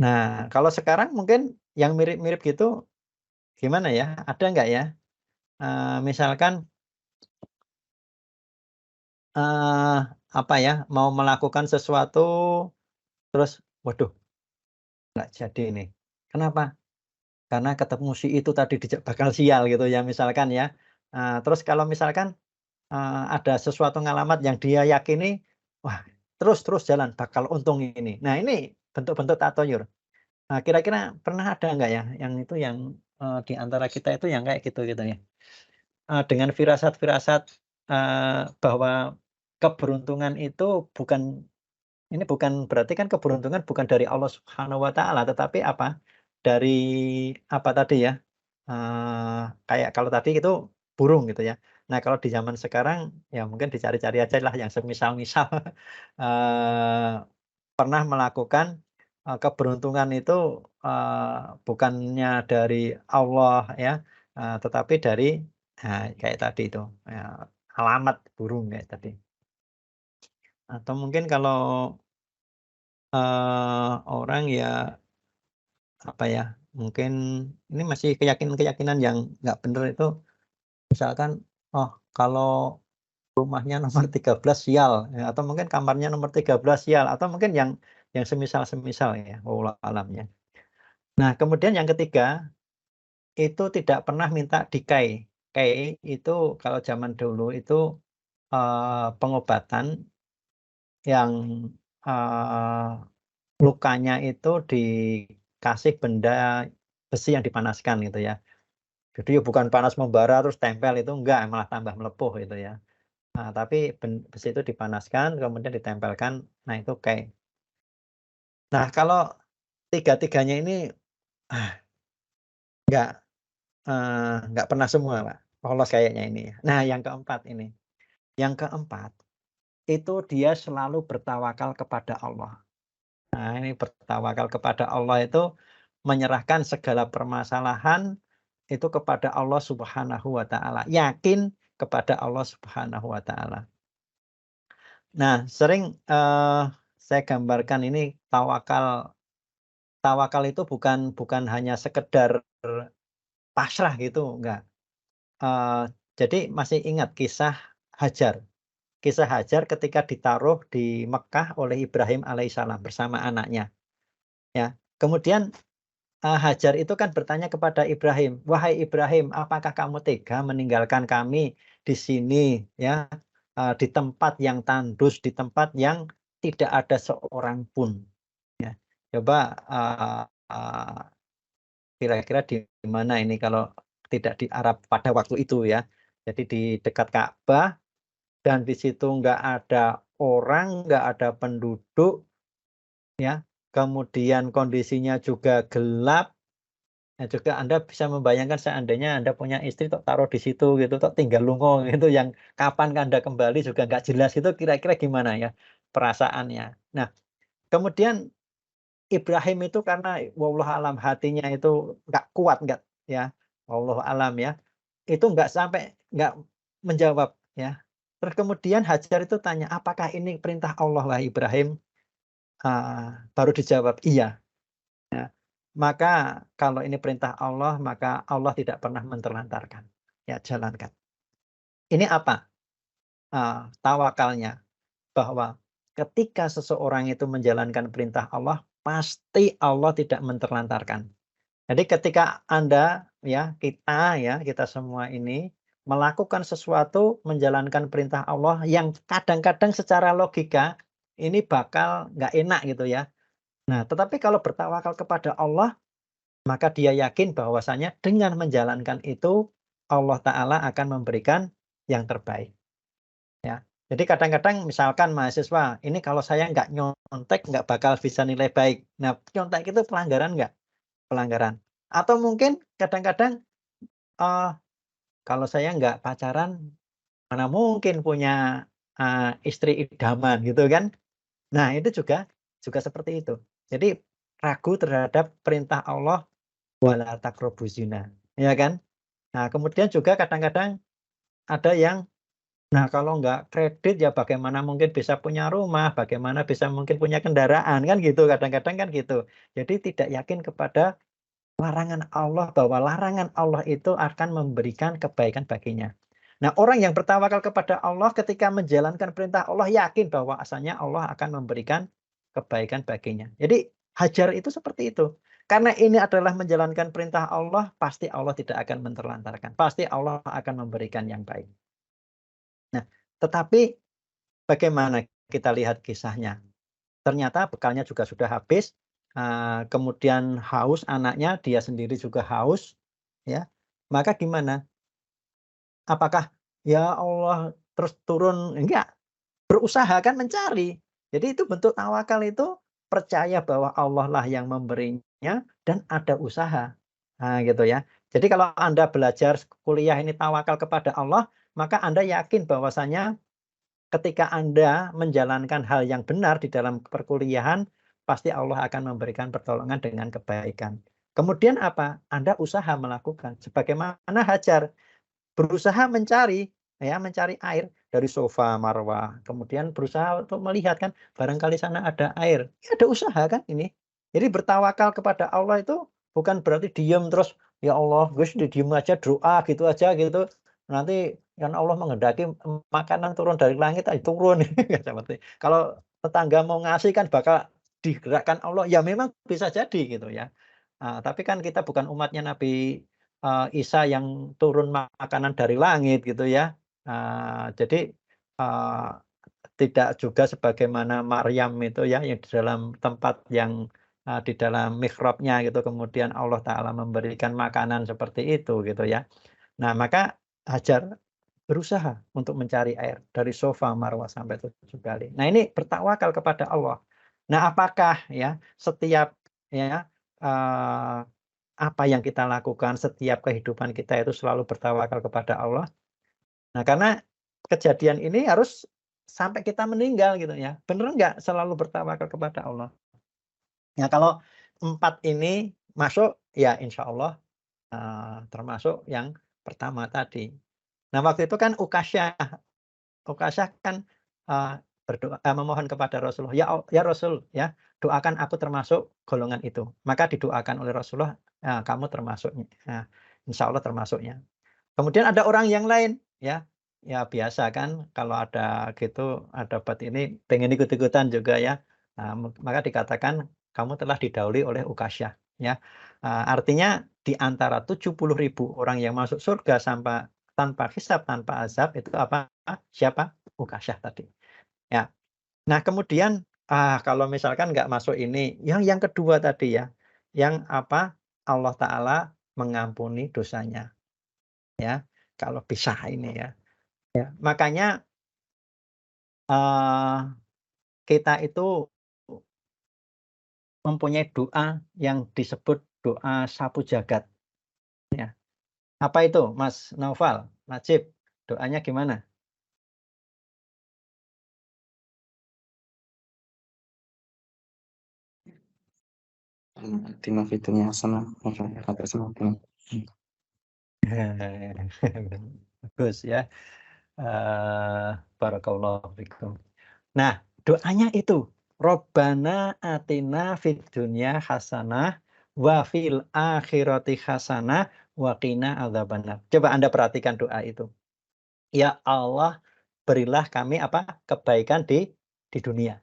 Nah, kalau sekarang mungkin yang mirip-mirip gitu gimana ya? Ada nggak ya? Misalkan apa ya, mau melakukan sesuatu terus, waduh nggak jadi nih. Kenapa? Karena ketemu si itu tadi bakal sial gitu ya misalkan ya. Terus kalau misalkan, ada sesuatu ngalamat yang dia yakini, wah terus terus jalan bakal untung ini. Nah ini bentuk-bentuk tatayur. Kira-kira pernah ada nggak ya yang itu yang, di antara kita itu yang kayak gitu gitu ya? Dengan firasat-firasat, bahwa keberuntungan itu bukan berarti kan keberuntungan bukan dari Allah Subhanahu wa taala, tetapi apa, dari apa tadi ya, kayak kalau tadi itu burung gitu ya. Nah, kalau di zaman sekarang ya mungkin dicari-cari aja lah yang semisal-misal, eee, pernah melakukan, keberuntungan itu, bukannya dari Allah ya, tetapi dari, kayak tadi itu, alamat burung kayak tadi. Atau mungkin kalau orang ya, apa ya, mungkin ini masih keyakinan-keyakinan yang nggak bener itu, misalkan, oh kalau rumahnya nomor 13 sial, ya, atau mungkin kamarnya nomor 13 sial, atau mungkin yang semisal-semisal ya, wallahu alam ya. Nah, kemudian yang ketiga, itu tidak pernah minta dikai. Kai itu kalau zaman dulu itu, pengobatan yang, eee lukanya itu dikasih benda besi yang dipanaskan gitu ya. Jadi ya bukan panas membara terus tempel itu enggak, malah tambah melepuh gitu ya. Tapi besi itu dipanaskan kemudian ditempelkan, nah itu kayak. Nah kalau tiga-tiganya ini, ah, nggak, nggak pernah semua Pak, lolos kayaknya ini ya. Nah yang keempat ini, yang keempat itu dia selalu bertawakal kepada Allah. Nah, ini bertawakal kepada Allah itu menyerahkan segala permasalahan itu kepada Allah Subhanahu wa taala, yakin kepada Allah Subhanahu wa taala. Nah, sering, saya gambarkan ini tawakal tawakal itu bukan bukan hanya sekedar pasrah gitu, enggak. Jadi masih ingat kisah Hajar. Kisah Hajar ketika ditaruh di Mekah oleh Ibrahim alaihissalam bersama anaknya, ya. Kemudian Hajar itu kan bertanya kepada Ibrahim, "Wahai Ibrahim, apakah kamu tega meninggalkan kami di sini ya, di tempat yang tandus, di tempat yang tidak ada seorang pun?" Ya. Coba, kira-kira di mana ini kalau tidak di Arab pada waktu itu ya. Jadi di dekat Ka'bah dan di situ nggak ada orang, nggak ada penduduk ya, kemudian kondisinya juga gelap. Nah, juga Anda bisa membayangkan seandainya Anda punya istri tok taruh di situ gitu, tok tinggal lungo gitu yang kapan Anda kembali juga nggak jelas itu kira-kira gimana ya perasaannya. Nah, kemudian Ibrahim itu karena wallahu alam hatinya itu nggak kuat, nggak ya, wallahu alam ya, itu nggak menjawab ya. Terus kemudian Hajar itu tanya, "Apakah ini perintah Allah wahai Ibrahim?" Baru dijawab, "Iya." Ya, maka kalau ini perintah Allah, maka Allah tidak pernah menterlantarkan. Ya, jalankan. Ini apa? Tawakalnya, bahwa ketika seseorang itu menjalankan perintah Allah, pasti Allah tidak menterlantarkan. Jadi ketika Anda, ya, kita semua ini melakukan sesuatu, menjalankan perintah Allah yang kadang-kadang secara logika ini bakal nggak enak gitu ya. Nah, tetapi kalau bertawakal kepada Allah, maka dia yakin bahwasanya dengan menjalankan itu, Allah Ta'ala akan memberikan yang terbaik, ya. Jadi kadang-kadang misalkan mahasiswa, ini kalau saya nggak nyontek nggak bakal bisa nilai baik. Nah, nyontek itu pelanggaran nggak? Pelanggaran. Atau mungkin kadang-kadang, eee, kalau saya nggak pacaran, mana mungkin punya, istri idaman gitu kan. Nah, itu juga juga seperti itu. Jadi ragu terhadap perintah Allah, "Wala taqrabuz zina." Ya kan? Nah, kemudian juga kadang-kadang ada yang Nah, kalau nggak kredit ya bagaimana mungkin bisa punya rumah, bagaimana bisa mungkin punya kendaraan, kan gitu, kadang-kadang kan gitu. Jadi tidak yakin kepada larangan Allah, bahwa larangan Allah itu akan memberikan kebaikan baginya. Nah, orang yang bertawakal kepada Allah ketika menjalankan perintah Allah yakin bahwa asalnya Allah akan memberikan kebaikan baginya. Jadi hajar itu seperti itu. Karena ini adalah menjalankan perintah Allah, pasti Allah tidak akan menterlantarkan. Pasti Allah akan memberikan yang baik. Nah, tetapi bagaimana kita lihat kisahnya? Ternyata bekalnya juga sudah habis, kemudian haus anaknya, dia sendiri juga haus, ya. Maka gimana? Apakah, "Ya Allah, terus turun?" Enggak, berusaha kan mencari. Jadi itu bentuk tawakal itu percaya bahwa Allah lah yang memberinya dan ada usaha. Nah, gitu ya. Jadi kalau Anda belajar kuliah ini tawakal kepada Allah, maka Anda yakin bahwasanya ketika Anda menjalankan hal yang benar di dalam perkuliahan, pasti Allah akan memberikan pertolongan dengan kebaikan. Kemudian apa? Anda usaha melakukan. Sebagaimana Hajar, berusaha mencari, ya, mencari air dari Sofa Marwah. Kemudian berusaha untuk melihat kan, barangkali sana ada air. Ya ada usaha kan ini. Jadi bertawakal kepada Allah itu bukan berarti diam terus, ya Allah, Gus diem aja doa gitu aja gitu. Nanti kan Allah menghendaki makanan turun dari langit, turun. Nggak seperti. Kalau tetangga mau ngasih kan bakal digerakkan Allah. Ya memang bisa jadi gitu ya. Tapi kan kita bukan umatnya Nabi Isa yang turun makanan dari langit gitu ya. Jadi, eee, tidak juga sebagaimana Maryam itu ya, yang di dalam tempat yang, di dalam mihrabnya gitu, kemudian Allah Ta'ala memberikan makanan seperti itu gitu ya. Nah, maka Hajar berusaha untuk mencari air dari Sofa Marwah sampai 7 kali. Nah, ini bertawakal kepada Allah. Nah, apakah ya setiap ya, eee apa yang kita lakukan setiap kehidupan kita itu selalu bertawakal kepada Allah. Nah, karena kejadian ini harus sampai kita meninggal gitu ya. Bener nggak selalu bertawakal kepada Allah? Ya kalau 4 ini masuk, ya insya Allah termasuk yang pertama tadi. Nah, waktu itu kan Ukasyah kan, memohon kepada Rasulullah, "Ya Rasul, ya doakan aku termasuk golongan itu." Maka didoakan oleh Rasulullah, "Kamu termasuknya, insya Allah termasuknya." Kemudian ada orang yang lain, ya, ya biasa kan kalau ada gitu, ada dapat ini pengen ikut-ikutan juga ya, maka dikatakan, "Kamu telah didahului oleh Ukasyah." Ya, artinya di antara 70.000 orang yang masuk surga tanpa hisab, tanpa azab itu apa? Siapa? Ukasyah tadi, ya. Nah kemudian, kalau misalkan nggak masuk ini, yang kedua tadi ya, yang apa, Allah Ta'ala mengampuni dosanya, ya, kalau bisa ini ya. Ya, makanya, eee, kita itu mempunyai doa yang disebut doa sapu jagat, ya. Apa itu Mas Naufal, Najib, doanya gimana? Atina fid dunya hasanah wa fil akhirati hasanah. Bagus ya, barakallahu fikum. Nah, doanya itu, Robbana atina fid dunya hasanah wa fil akhirati hasanah wa qina adzabannar. Coba Anda perhatikan doa itu. Ya Allah, berilah kami apa? Kebaikan di dunia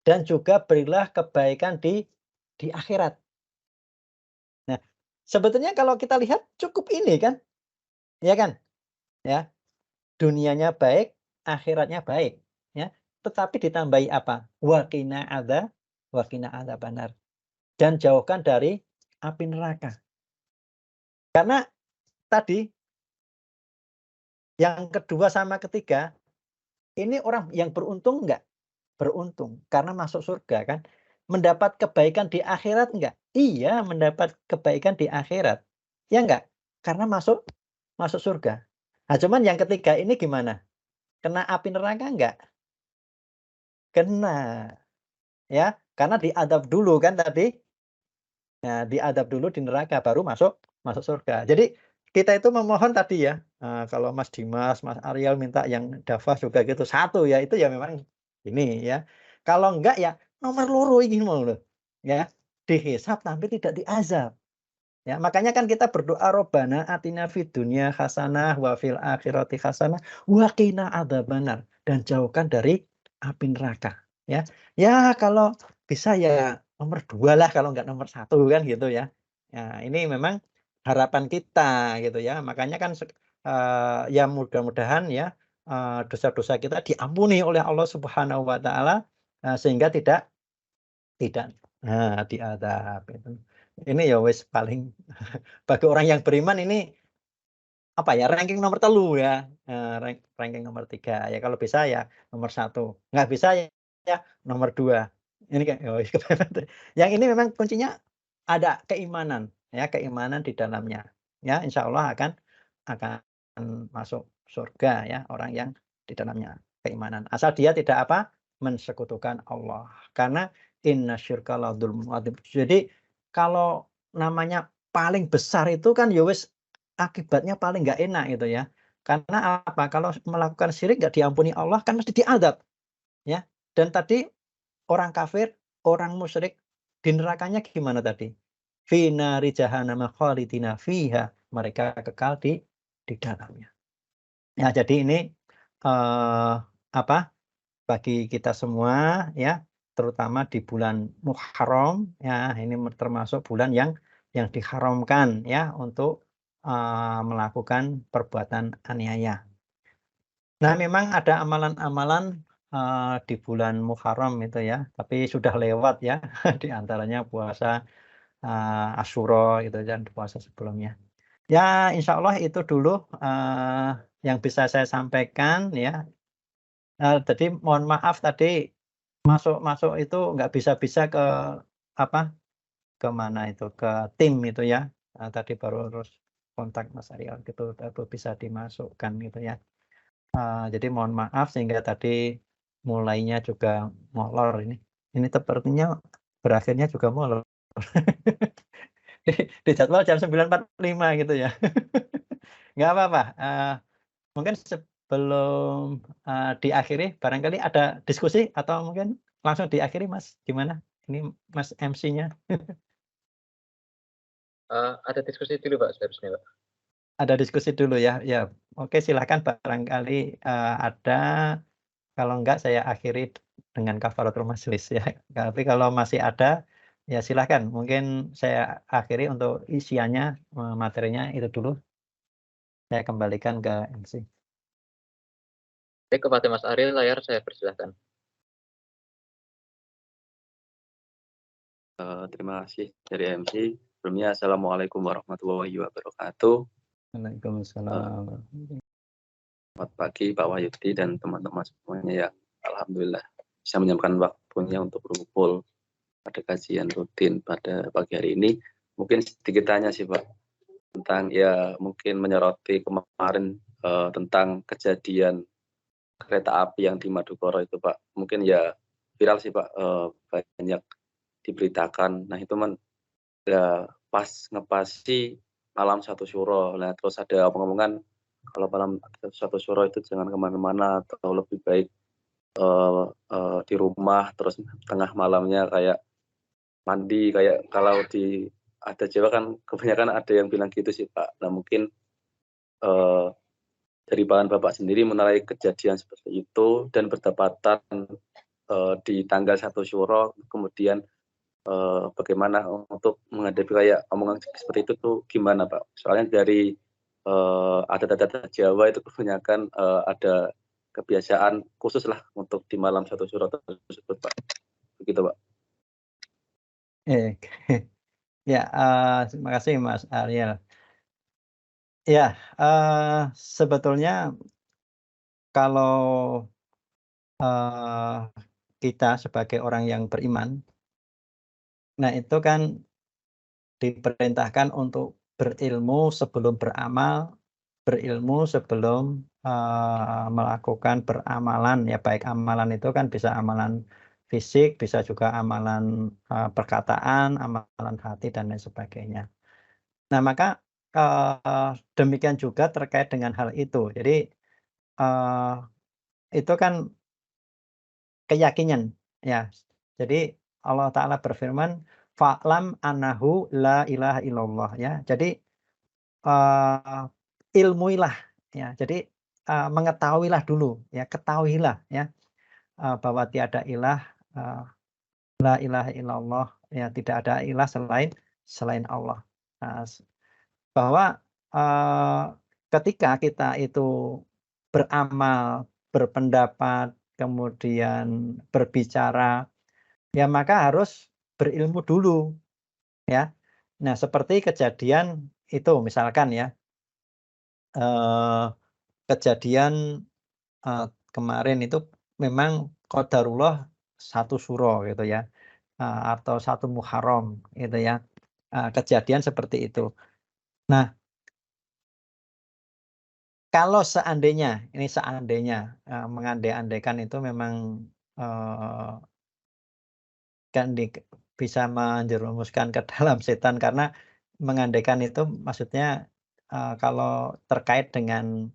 dan juga berilah kebaikan di akhirat. Nah, sebetulnya kalau kita lihat cukup ini kan, ya kan? Ya, dunianya baik, akhiratnya baik, ya. Tetapi ditambahi apa? Wa qina adzabannar. Dan jauhkan dari api neraka. Karena tadi yang kedua sama ketiga, ini orang yang beruntung enggak? Beruntung karena masuk surga kan. Mendapat kebaikan di akhirat enggak? Iya, mendapat kebaikan di akhirat. Ya enggak? Karena masuk masuk surga. Nah, cuman yang ketiga ini gimana? Kena api neraka enggak? Kena, ya. Karena diadab dulu kan tadi. Nah, diadab dulu di neraka baru masuk masuk surga. Jadi kita itu memohon tadi ya, kalau Mas Dimas, Mas Ariel minta yang Dava juga gitu, satu ya, itu ya memang ini ya. Kalau enggak ya nomor loro ini mau loh, ya, dihisab tapi tidak diazab. Ya, makanya kan kita berdoa Robbana atina fid dunya hasanah wa fil akhirati hasanah wa qina adzabannar dan jauhkan dari api neraka, ya. Ya kalau bisa ya nomor 2 lah kalau enggak nomor 1 kan gitu ya. Nah, ini memang harapan kita gitu ya. Makanya kan ya mudah-mudahan ya, dosa-dosa kita diampuni oleh Allah Subhanahu wa taala, sehingga tidak diazab itu. Ini ya wis paling bagi orang yang beriman ini, apa ya, ranking nomor telu ya, ranking nomor 3 ya kalau bisa ya nomor 1, nggak bisa ya nomor 2. Ini kayak oh yang ini memang kuncinya ada keimanan ya, keimanan di dalamnya. Ya insya Allah akan masuk surga ya orang yang di dalamnya keimanan. Asal dia tidak apa, mensekutukan Allah. Karena innasyirka la dzulmun adzim. Jadi kalau namanya paling besar itu kan ya wis akibatnya paling nggak enak gitu ya. Karena apa, kalau melakukan syirik nggak diampuni Allah kan mesti diazab, ya. Dan tadi orang kafir, orang musyrik di nerakanya gimana tadi? Fi nari jahannam khalidina fiha, mereka kekal di dalamnya. Ya jadi ini, apa, bagi kita semua ya, terutama di bulan Muharram ya, ini termasuk bulan yang diharamkan ya untuk, melakukan perbuatan aniaya. Nah memang ada amalan-amalan, di bulan Muharram itu ya, tapi sudah lewat ya, di antaranya puasa, Asyura gitu dan puasa sebelumnya. Ya insya Allah itu dulu, yang bisa saya sampaikan ya. Jadi mohon maaf tadi masuk itu nggak bisa ke apa, ke mana itu, ke tim itu ya, tadi baru harus kontak Mas Ariel gitu, baru bisa dimasukkan gitu ya. Jadi mohon maaf sehingga tadi mulainya juga molor ini. Ini sepertinya berakhirnya juga molor. Di jadwal jam 9.45 gitu ya. Nggak apa-apa, mungkin sebelum, diakhiri barangkali ada diskusi atau mungkin langsung diakhiri Mas, gimana? Ini Mas MC-nya. Ada diskusi dulu Pak seharusnya Pak. Ada diskusi dulu ya? Ya, oke silakan barangkali, ada, kalau enggak saya akhiri dengan kafaratul majelis ya. Tapi kalau masih ada, ya silakan mungkin saya akhiri untuk isiannya, materinya itu dulu. Saya kembalikan ke MC. Baik, kepada Mas Ariel layar saya persilahkan. Terima kasih dari MC. Sebelumnya Assalamualaikum warahmatullahi wabarakatuh. Waalaikumsalam. Selamat pagi Pak Wahyudi dan teman-teman semuanya ya. Alhamdulillah bisa menyampaikan waktunya untuk berkumpul pada kajian rutin pada pagi hari ini. Mungkin sedikit tanya sih Pak tentang ya mungkin menyoroti kemarin tentang kejadian kereta api yang di Madukoro itu Pak. Mungkin ya viral sih Pak, banyak diberitakan. Nah itu ya pas ngepasi malam satu syuro. Nah terus ada omong-omongan kalau malam satu syuro itu jangan kemana-mana atau lebih baik di rumah, terus tengah malamnya kayak mandi, kayak kalau ada Jawa kan kebanyakan ada yang bilang gitu sih Pak. Nah mungkin dari bahan Bapak sendiri mengenai kejadian seperti itu dan bertepatan di tanggal 1 Syuro, kemudian bagaimana untuk menghadapi kayak omongan seperti itu tuh gimana Pak? Soalnya dari adat-adat Jawa itu kebanyakan ada kebiasaan khusus lah untuk di malam 1 Syuro tersebut Pak. Begitu Pak. Ya, terima kasih Mas Ariel. Ya, sebetulnya kalau, kita sebagai orang yang beriman, nah itu kan diperintahkan untuk berilmu sebelum beramal, berilmu sebelum, melakukan beramalan ya, baik amalan itu kan bisa amalan fisik, bisa juga amalan, perkataan, amalan hati dan lain sebagainya. Nah maka demikian juga terkait dengan hal itu. Jadi, itu kan keyakinan, ya. Jadi Allah Ta'ala berfirman, "Fa'lam annahu la ilaha illallah," ya. Jadi, ilmuilah, ya. Jadi, mengetahuilah dulu, ya, ketahuilah, ya, bahwa tiada ilah, la ilaha illallah, ya, tidak ada ilah selain Allah. Bahwa, ketika kita itu beramal, berpendapat, kemudian berbicara, ya maka harus berilmu dulu, ya. Nah, seperti kejadian itu misalkan ya, kejadian, kemarin itu memang qadarullah 1 suro gitu ya, atau 1 Muharram gitu ya, kejadian seperti itu. Nah, kalau seandainya, ini seandainya, mengandai-andaikan itu memang, kan bisa menjerumuskan ke dalam setan karena mengandaikan itu maksudnya, kalau terkait dengan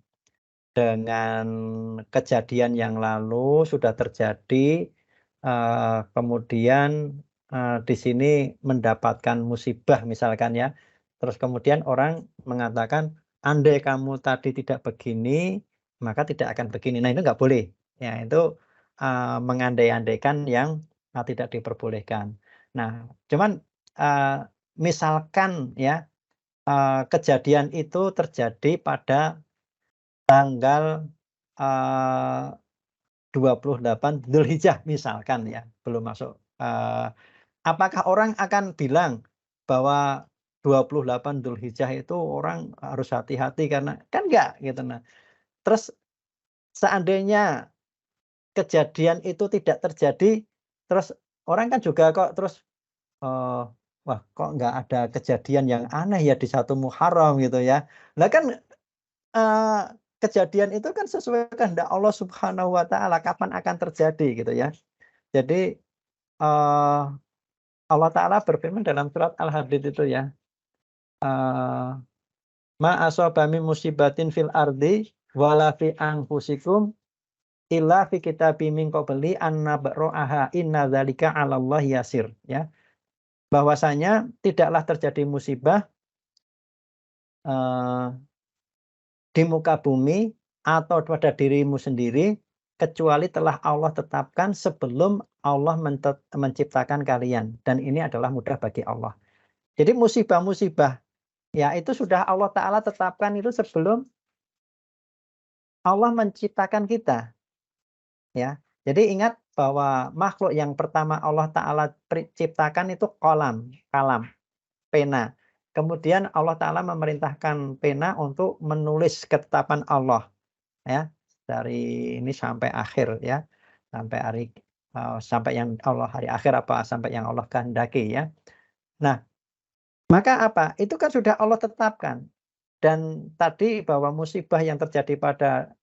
kejadian yang lalu sudah terjadi, kemudian, di sini mendapatkan musibah misalkan ya, terus kemudian orang mengatakan, "Andai kamu tadi tidak begini, maka tidak akan begini." Nah, itu nggak boleh. Ya, itu, mengandai-andaikan yang, tidak diperbolehkan. Nah, cuman, misalkan ya, kejadian itu terjadi pada tanggal, 28 Dzulhijjah misalkan ya, belum masuk, apakah orang akan bilang bahwa 28 Dzulhijjah itu orang harus hati-hati karena kan enggak gitu. Nah, terus seandainya kejadian itu tidak terjadi, terus orang kan juga kok terus, eee, wah kok nggak ada kejadian yang aneh ya di 1 Muharram gitu ya. Lah kan, Eee, kejadian itu kan sesuai kehendak Allah Subhanahu wa Ta'ala, kapan akan terjadi gitu ya. Jadi, Allah Ta'ala berfirman dalam surat Al-Hadid itu ya, eee, "Ma asaba min musibatin fil ardi wala fi anfusikum illa fi kitabim min qabli an nabra'aha inna dzalika 'alallahi yasir," ya. Bahwasanya tidaklah terjadi musibah, eee di muka bumi atau pada dirimu sendiri, kecuali telah Allah tetapkan sebelum Allah menciptakan kalian, dan ini adalah mudah bagi Allah. Jadi musibah-musibah, ya itu sudah Allah Ta'ala tetapkan itu sebelum Allah menciptakan kita, ya. Jadi ingat bahwa makhluk yang pertama Allah Ta'ala ciptakan itu kalam, pena. Kemudian Allah Ta'ala memerintahkan pena untuk menulis ketetapan Allah. Ya, dari ini sampai akhir ya, sampai sampai yang Allah hari akhir apa sampai yang Allah kehendaki ya. Nah, maka apa, itu kan sudah Allah tetapkan dan tadi bahwa musibah yang terjadi pada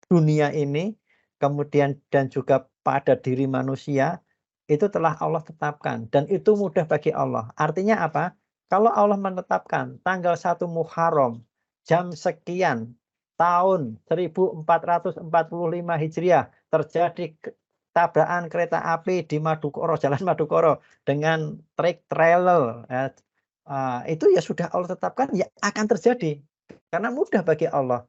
dunia ini, kemudian dan juga pada diri manusia, itu telah Allah tetapkan dan itu mudah bagi Allah. Artinya apa? Kalau Allah menetapkan tanggal 1 Muharram, jam sekian, tahun 1445 Hijriah, terjadi tabrakan kereta api di Madukoro, Jalan Madukoro dengan trailer, ya, itu ya sudah Allah tetapkan, ya akan terjadi, karena mudah bagi Allah.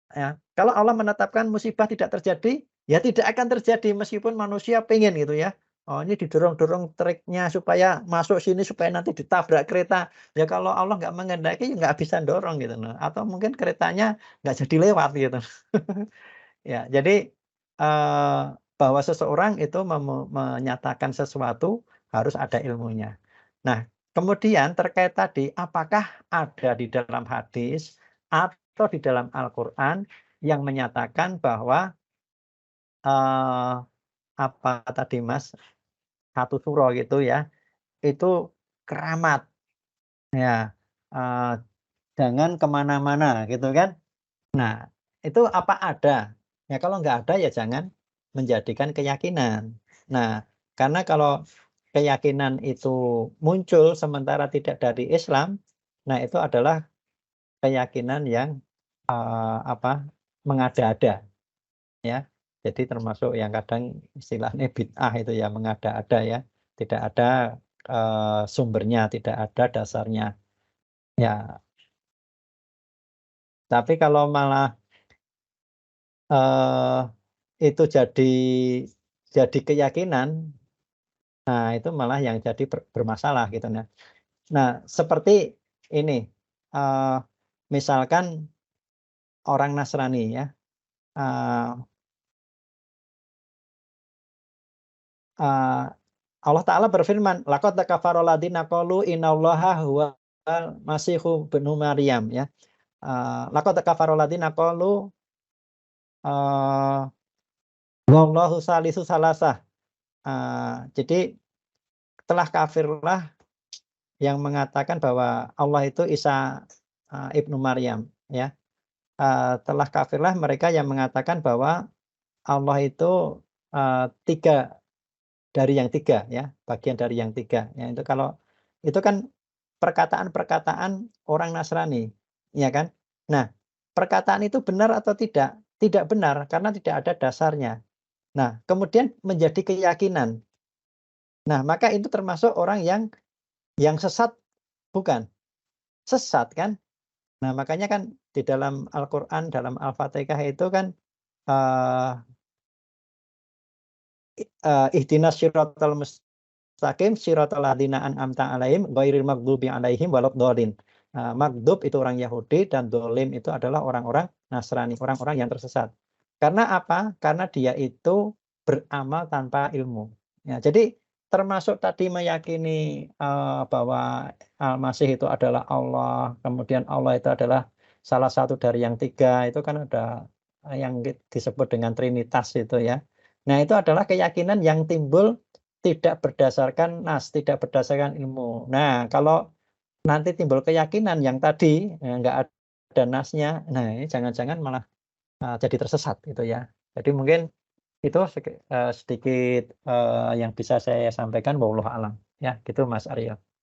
Ya, kalau Allah menetapkan musibah tidak terjadi, ya tidak akan terjadi meskipun manusia pengen gitu ya. Oh ini didorong-dorong triknya supaya masuk sini supaya nanti ditabrak kereta. Ya kalau Allah nggak menghendaki ya nggak bisa dorong gitu loh. Atau mungkin keretanya nggak jadi lewat gitu. Ya, jadi bahwa seseorang itu menyatakan sesuatu harus ada ilmunya. Nah, kemudian terkait tadi apakah ada di dalam hadis atau di dalam Al-Qur'an yang menyatakan bahwa, eee, apa tadi Mas, 1 suro gitu ya, itu keramat ya, eee, jangan ke mana-mana gitu kan. Nah, itu apa ada? Ya kalau nggak ada ya jangan menjadikan keyakinan. Nah, karena kalau keyakinan itu muncul sementara tidak dari Islam, nah itu adalah keyakinan yang mengada-ada, ya. Jadi termasuk yang kadang istilahnya bid'ah itu ya, mengada-ada ya, tidak ada sumbernya, tidak ada dasarnya. Ya. Tapi kalau malah itu jadi keyakinan, nah itu malah yang jadi bermasalah gitu. Nah, seperti ini, misalkan orang Nasrani ya, Allah Ta'ala berfirman, laqad kafara alladziina qalu innallaha huwal masihu ibnu Maryam ya. Laqad kafara alladziina qalu wallahu salisu salasah. Jadi telah kafirlah yang mengatakan bahwa Allah itu Isa ibnu Maryam ya. Telah kafirlah mereka yang mengatakan bahwa Allah itu tiga dari yang tiga ya, bagian dari yang tiga ya. Itu kalau itu kan perkataan-perkataan orang Nasrani ya kan. Nah, perkataan itu benar atau tidak? Tidak benar karena tidak ada dasarnya. Nah, kemudian menjadi keyakinan. Nah, maka itu termasuk orang yang sesat, bukan? Sesat kan? Nah, makanya kan di dalam Al-Qur'an, dalam Al-Fatihah itu kan ihdinas siratal mustaqim siratal ladzina an'amta 'alaihim ghairil maghdubi 'alaihim waladdallin. Maghdub itu orang Yahudi dan dolim itu adalah orang-orang Nasrani, orang-orang yang tersesat. Karena apa? Karena dia itu beramal tanpa ilmu. Ya, jadi termasuk tadi meyakini bahwa Al-Masih itu adalah Allah, kemudian Allah itu adalah salah satu dari yang tiga, itu kan ada yang disebut dengan Trinitas itu ya. Nah, itu adalah keyakinan yang timbul tidak berdasarkan nas, tidak berdasarkan ilmu. Nah, kalau nanti timbul keyakinan yang tadi nggak ada nasnya, nah ini jangan-jangan malah jadi tersesat gitu ya. Jadi mungkin itu sedikit yang bisa saya sampaikan, wallahu a'lam. Ya, gitu Mas Aryo.